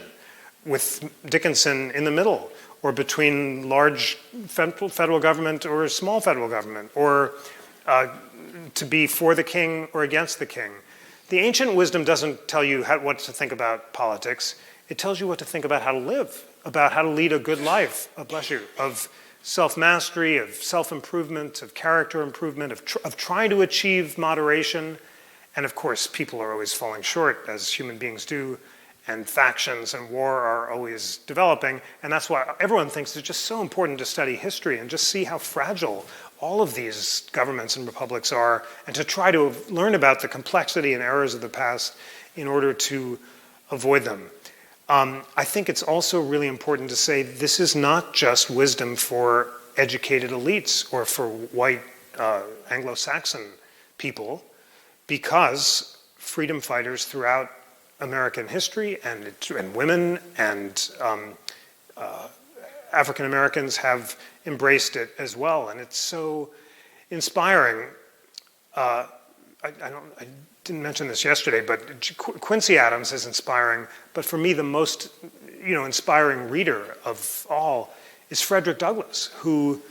with Dickinson in the middle, or between large federal government or small federal government, or to be for the king or against the king. The ancient wisdom doesn't tell you what to think about politics. It tells you what to think about how to live, about how to lead a good life, of self-mastery, of self-improvement, of character improvement, of trying to achieve moderation. And of course, people are always falling short, as human beings do, and factions and war are always developing. And that's why everyone thinks it's just so important to study history and just see how fragile all of these governments and republics are, and to try to learn about the complexity and errors of the past in order to avoid them. I think it's also really important to say this is not just wisdom for educated elites or for white Anglo-Saxon people, because freedom fighters throughout American history and women and African Americans have embraced it as well, and it's so inspiring. I didn't mention this yesterday, but Quincy Adams is inspiring. But for me, the most inspiring reader of all is Frederick Douglass, who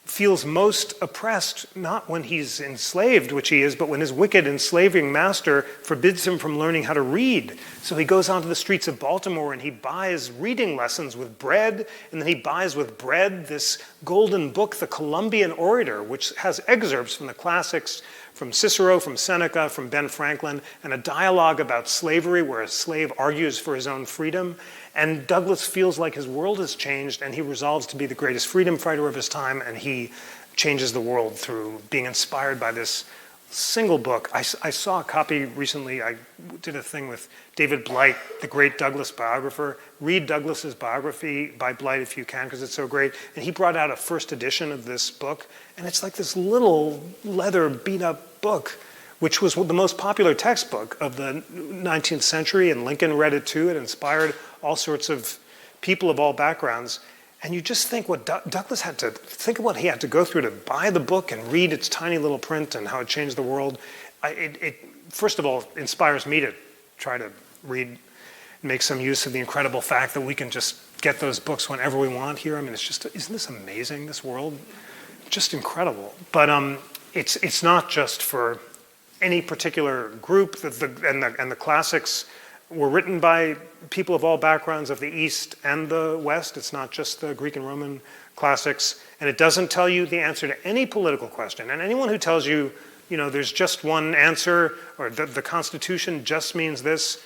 feels most oppressed not when he's enslaved, which he is, but when his wicked enslaving master forbids him from learning how to read. So he goes onto the streets of Baltimore and he buys reading lessons with bread, and then he buys with bread this golden book, The Columbian Orator, which has excerpts from the classics, from Cicero, from Seneca, from Ben Franklin, and a dialogue about slavery where a slave argues for his own freedom. And Douglass feels like his world has changed, and he resolves to be the greatest freedom fighter of his time, and he changes the world through being inspired by this single book. I saw a copy recently. I did a thing with David Blight, the great Douglass biographer. Read Douglass's biography by Blight if you can, because it's so great. And he brought out a first edition of this book, and it's like this little leather beat-up book, which was the most popular textbook of the 19th century, and Lincoln read it too. It inspired all sorts of people of all backgrounds. And you just think what Douglass had to, think of what he had to go through to buy the book and read its tiny little print and how it changed the world. It first of all, inspires me to try to read and make some use of the incredible fact that we can just get those books whenever we want here. I mean, it's just, isn't this amazing, this world? Just incredible. But it's not just for any particular group. And the classics were written by people of all backgrounds of the East and the West. It's not just the Greek and Roman classics. And it doesn't tell you the answer to any political question. And anyone who tells you, there's just one answer, or the Constitution just means this,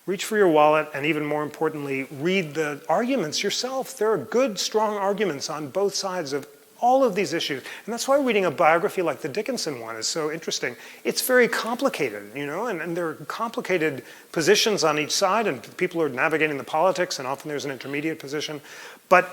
reach for your wallet, and even more importantly, read the arguments yourself. There are good, strong arguments on both sides of all of these issues. And that's why reading a biography like the Dickinson one is so interesting. It's very complicated, and there are complicated positions on each side, and people are navigating the politics, and often there's an intermediate position. But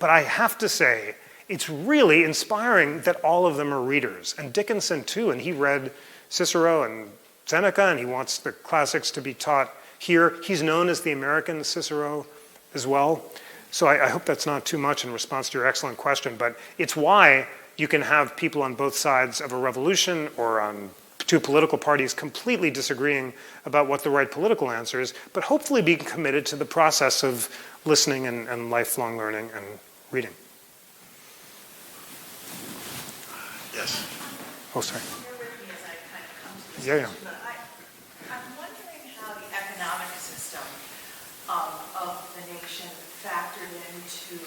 I have to say, it's really inspiring that all of them are readers. And Dickinson too, and he read Cicero and Seneca, and he wants the classics to be taught here. He's known as the American Cicero as well. So I hope that's not too much in response to your excellent question, but it's why you can have people on both sides of a revolution or on two political parties completely disagreeing about what the right political answer is, but hopefully being committed to the process of listening and lifelong learning and reading. Yes. Oh, sorry. Bear with me as I kind of come to this Yeah. question, but I'm wondering how the economic system of the nation factored into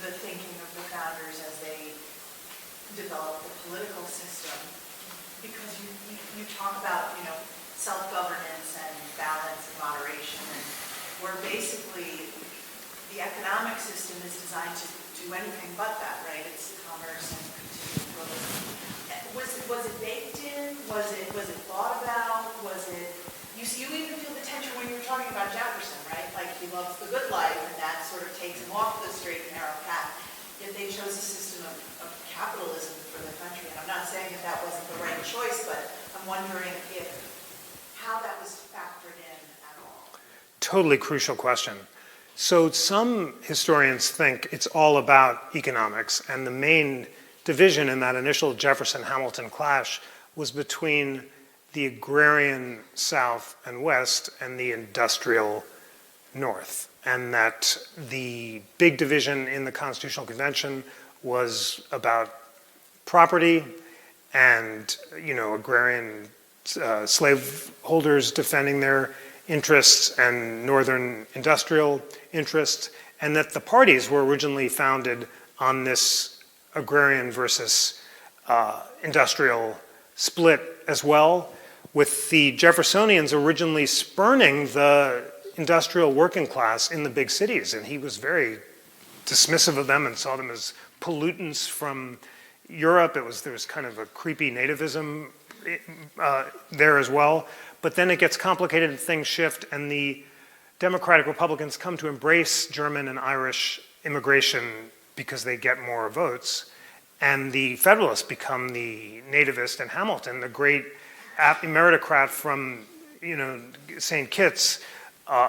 the thinking of the founders as they developed the political system. Because you talk about, self-governance and balance and moderation, and where basically the economic system is designed to do anything but that, right? It's commerce and continued growth. Was it baked in? Was it thought about? You even feel the tension when you were talking about Jefferson, right? Like he loves the good life, and that sort of takes him off the straight and narrow path. Yet they chose a system of capitalism for the country. And I'm not saying that wasn't the right choice, but I'm wondering how that was factored in at all. Totally crucial question. So some historians think it's all about economics, and the main division in that initial Jefferson-Hamilton clash was between the agrarian South and West and the industrial North, and that the big division in the Constitutional Convention was about property and, agrarian slaveholders defending their interests and northern industrial interests, and that the parties were originally founded on this agrarian versus industrial split as well, with the Jeffersonians originally spurning the industrial working class in the big cities. And he was very dismissive of them and saw them as pollutants from Europe. There was kind of a creepy nativism there as well. But then it gets complicated and things shift, and the Democratic Republicans come to embrace German and Irish immigration because they get more votes. And the Federalists become the nativist, and Hamilton, the great meritocrat from St. Kitts,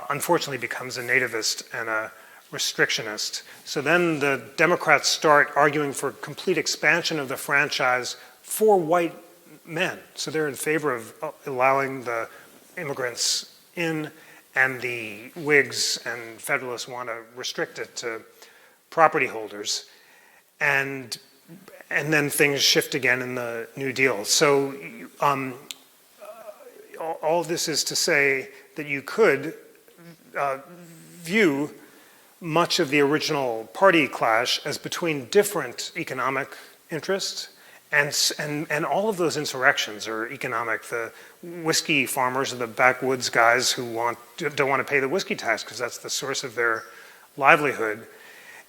unfortunately becomes a nativist and a restrictionist. So then the Democrats start arguing for complete expansion of the franchise for white men. So they're in favor of allowing the immigrants in, and the Whigs and Federalists want to restrict it to property holders. And then things shift again in the New Deal. So all this is to say that you could view much of the original party clash as between different economic interests, and all of those insurrections are economic. The whiskey farmers are the backwoods guys who don't want to pay the whiskey tax because that's the source of their livelihood.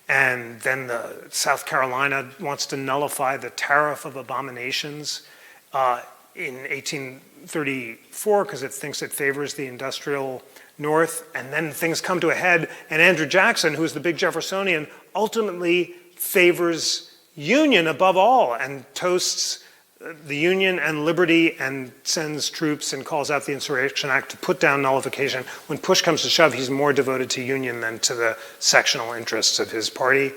And then South Carolina wants to nullify the tariff of abominations in 1834 because it thinks it favors the industrial North. And then things come to a head, and Andrew Jackson, who is the big Jeffersonian, ultimately favors union above all and toasts the Union and liberty and sends troops and calls out the Insurrection Act to put down nullification. When push comes to shove, he's more devoted to Union than to the sectional interests of his party.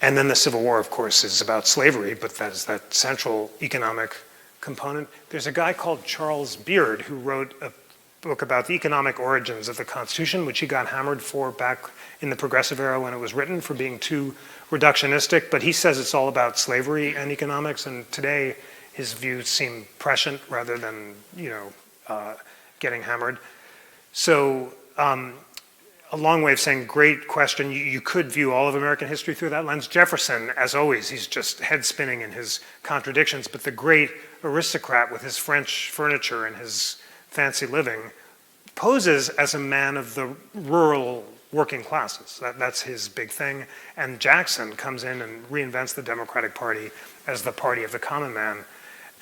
And then the Civil War, of course, is about slavery, but that is that central economic component. There's a guy called Charles Beard who wrote a book about the economic origins of the Constitution, which he got hammered for back in the Progressive era when it was written for being too reductionistic, but he says it's all about slavery and economics, and today his views seem prescient rather than, getting hammered. So a long way of saying, great question. You could view all of American history through that lens. Jefferson, as always, he's just head spinning in his contradictions, but the great aristocrat with his French furniture and his fancy living poses as a man of the rural working classes. That's his big thing. And Jackson comes in and reinvents the Democratic Party as the party of the common man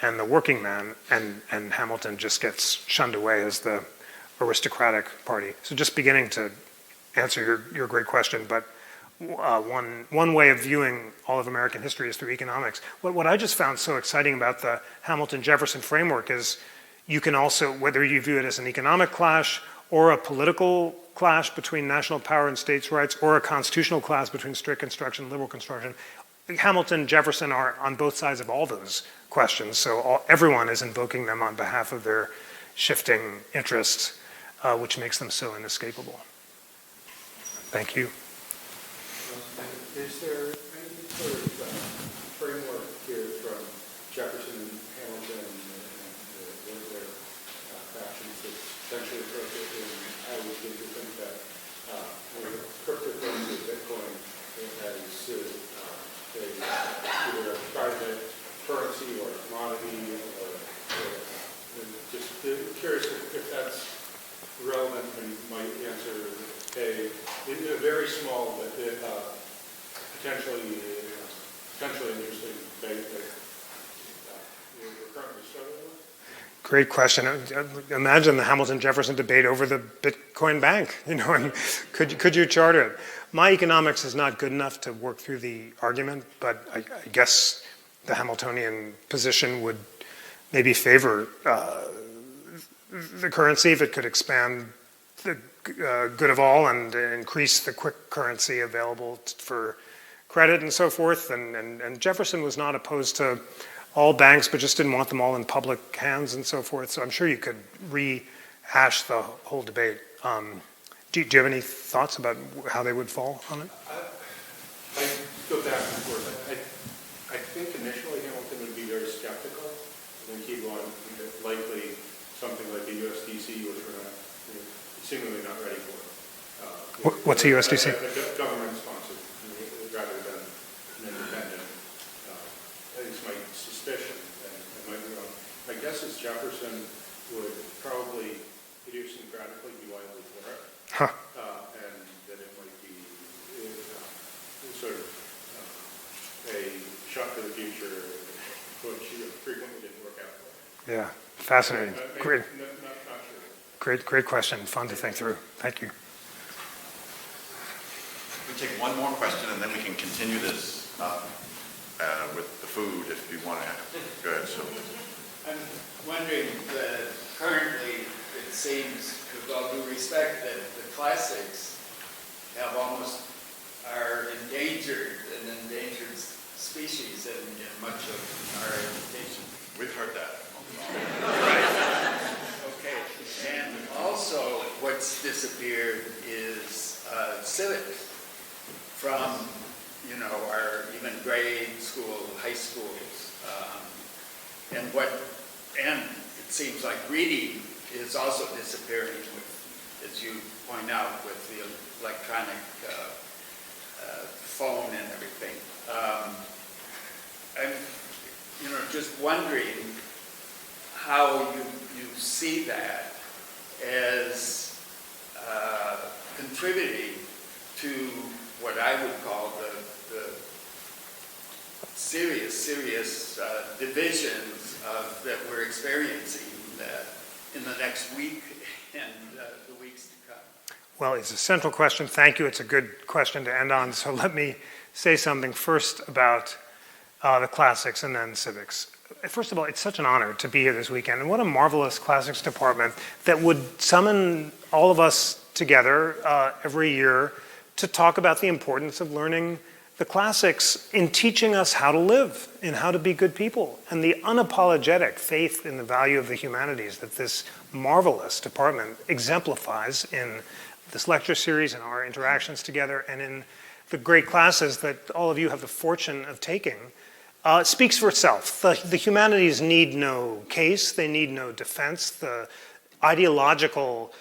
and the working man, and Hamilton just gets shunned away as the aristocratic party. So just beginning to answer your great question, but one way of viewing all of American history is through economics. What I just found so exciting about the Hamilton-Jefferson framework is you can also, whether you view it as an economic clash or a political clash between national power and states' rights, or a constitutional clash between strict construction and liberal construction, Hamilton, Jefferson are on both sides of all those questions. So everyone is invoking them on behalf of their shifting interests, which makes them so inescapable. Thank you. Is there any sort of framework here from Jefferson and Hamilton and their factions that's essentially appropriate? And I would think to think that cryptocurrency, Bitcoin, as either a private currency or a commodity, or just curious if that's relevant, and you might answer a very small but potentially interesting debate that we're currently struggling with. Great question. Imagine the Hamilton-Jefferson debate over the Bitcoin bank, and could you charter it? My economics is not good enough to work through the argument, but I guess the Hamiltonian position would maybe favor the currency if it could expand the good of all and increase the quick currency available for credit and so forth. And Jefferson was not opposed to all banks, but just didn't want them all in public hands and so forth. So I'm sure you could rehash the whole debate. Do you have any thoughts about how they would fall on it? I go back and forth. I think initially Hamilton would be very skeptical, and then keep on likely something like the USDC, which we're not, seemingly not ready for. What's a USDC? Government sponsored rather than an independent. That is my suspicion, and I might be wrong. My guess is Jefferson would probably idiosyncratically be widely for it, and that it might be sort of a shot to the future, which frequently didn't work out for. Yeah, fascinating. Great. Not sure. Great question. Fun to think through. Thank you. We take one more question and then we can continue this with the food if you want to. Go ahead, so. I'm wondering that currently it seems, with all due respect, that the classics are endangered, an endangered species in much of our education. We've heard that. Okay, and also what's disappeared is civics from, our even grade school, high schools. And it seems like reading is also disappearing with, as you point out, with the electronic phone and everything. I'm, just wondering how you see that as contributing to what I would call the serious divisions that we're experiencing in the next week and the weeks to come. Well, it's a central question. Thank you. It's a good question to end on. So let me say something first about the classics and then civics. First of all, it's such an honor to be here this weekend. And what a marvelous classics department that would summon all of us together every year to talk about the importance of learning the classics in teaching us how to live and how to be good people, and the unapologetic faith in the value of the humanities that this marvelous department exemplifies in this lecture series and our interactions together and in the great classes that all of you have the fortune of taking. Speaks for itself. The humanities need no case, they need no defense. The ideological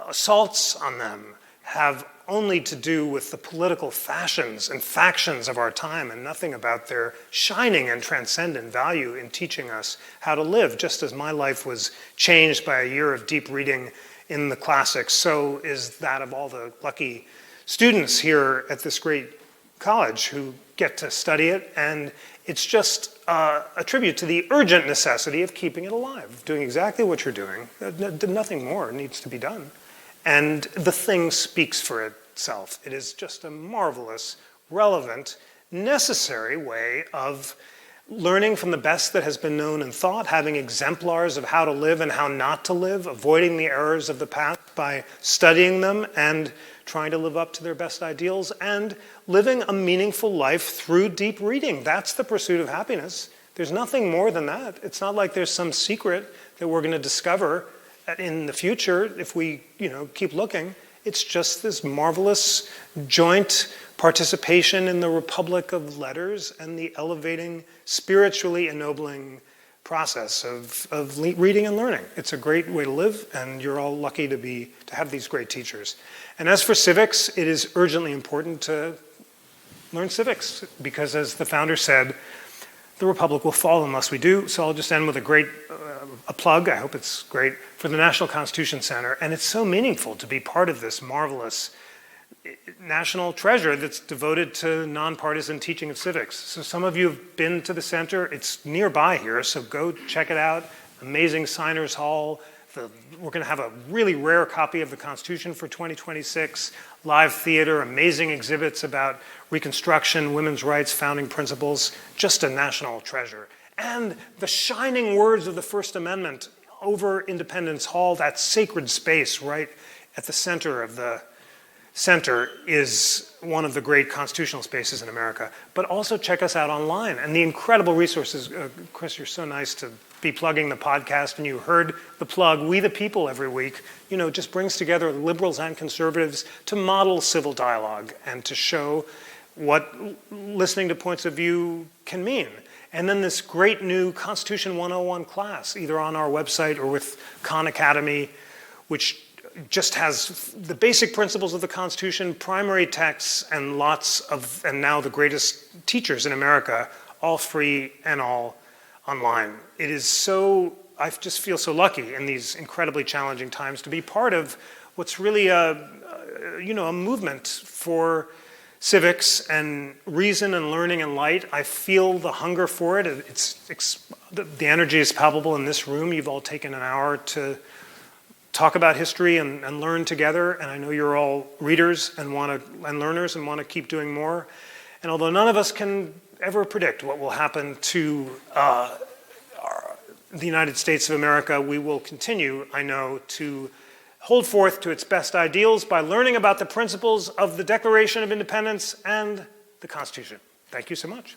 assaults on them have only to do with the political fashions and factions of our time and nothing about their shining and transcendent value in teaching us how to live. Just as my life was changed by a year of deep reading in the classics, so is that of all the lucky students here at this great college who get to study it. And it's just a tribute to the urgent necessity of keeping it alive, doing exactly what you're doing. Nothing more needs to be done. And the thing speaks for itself. It is just a marvelous, relevant, necessary way of learning from the best that has been known and thought, having exemplars of how to live and how not to live, avoiding the errors of the past by studying them and trying to live up to their best ideals, and living a meaningful life through deep reading. That's the pursuit of happiness. There's nothing more than that. It's not like there's some secret that we're going to discover in the future if we, keep looking. It's just this marvelous joint participation in the republic of letters and the elevating, spiritually ennobling process of reading and learning. It's a great way to live, and you're all lucky to have these great teachers. And as for civics, it is urgently important to learn civics, because as the founder said, the republic will fall unless we do. So I'll just end with a plug, I hope it's great, for the National Constitution Center. And it's so meaningful to be part of this marvelous national treasure that's devoted to nonpartisan teaching of civics. So some of you have been to the center. It's nearby here, so go check it out. Amazing signers hall. We're going to have a really rare copy of the Constitution for 2026, live theater, amazing exhibits about Reconstruction, women's rights, founding principles, just a national treasure. And the shining words of the First Amendment over Independence Hall, that sacred space right at the center of the center, is one of the great constitutional spaces in America. But also check us out online and the incredible resources. Chris, you're so nice to be plugging the podcast, and you heard the plug, We the People, every week. Just brings together liberals and conservatives to model civil dialogue and to show what listening to points of view can mean. And then this great new Constitution 101 class, either on our website or with Khan Academy, which just has the basic principles of the Constitution, primary texts, and and now the greatest teachers in America, all free and all online. It is so, I just feel so lucky in these incredibly challenging times to be part of what's really a movement for civics and reason and learning and light. I feel the hunger for it. The energy is palpable in this room. You've all taken an hour to talk about history and learn together, and I know you're all readers and learners and want to keep doing more. And although none of us can ever predict what will happen to the United States of America, we will continue, I know, to hold forth to its best ideals by learning about the principles of the Declaration of Independence and the Constitution. Thank you so much.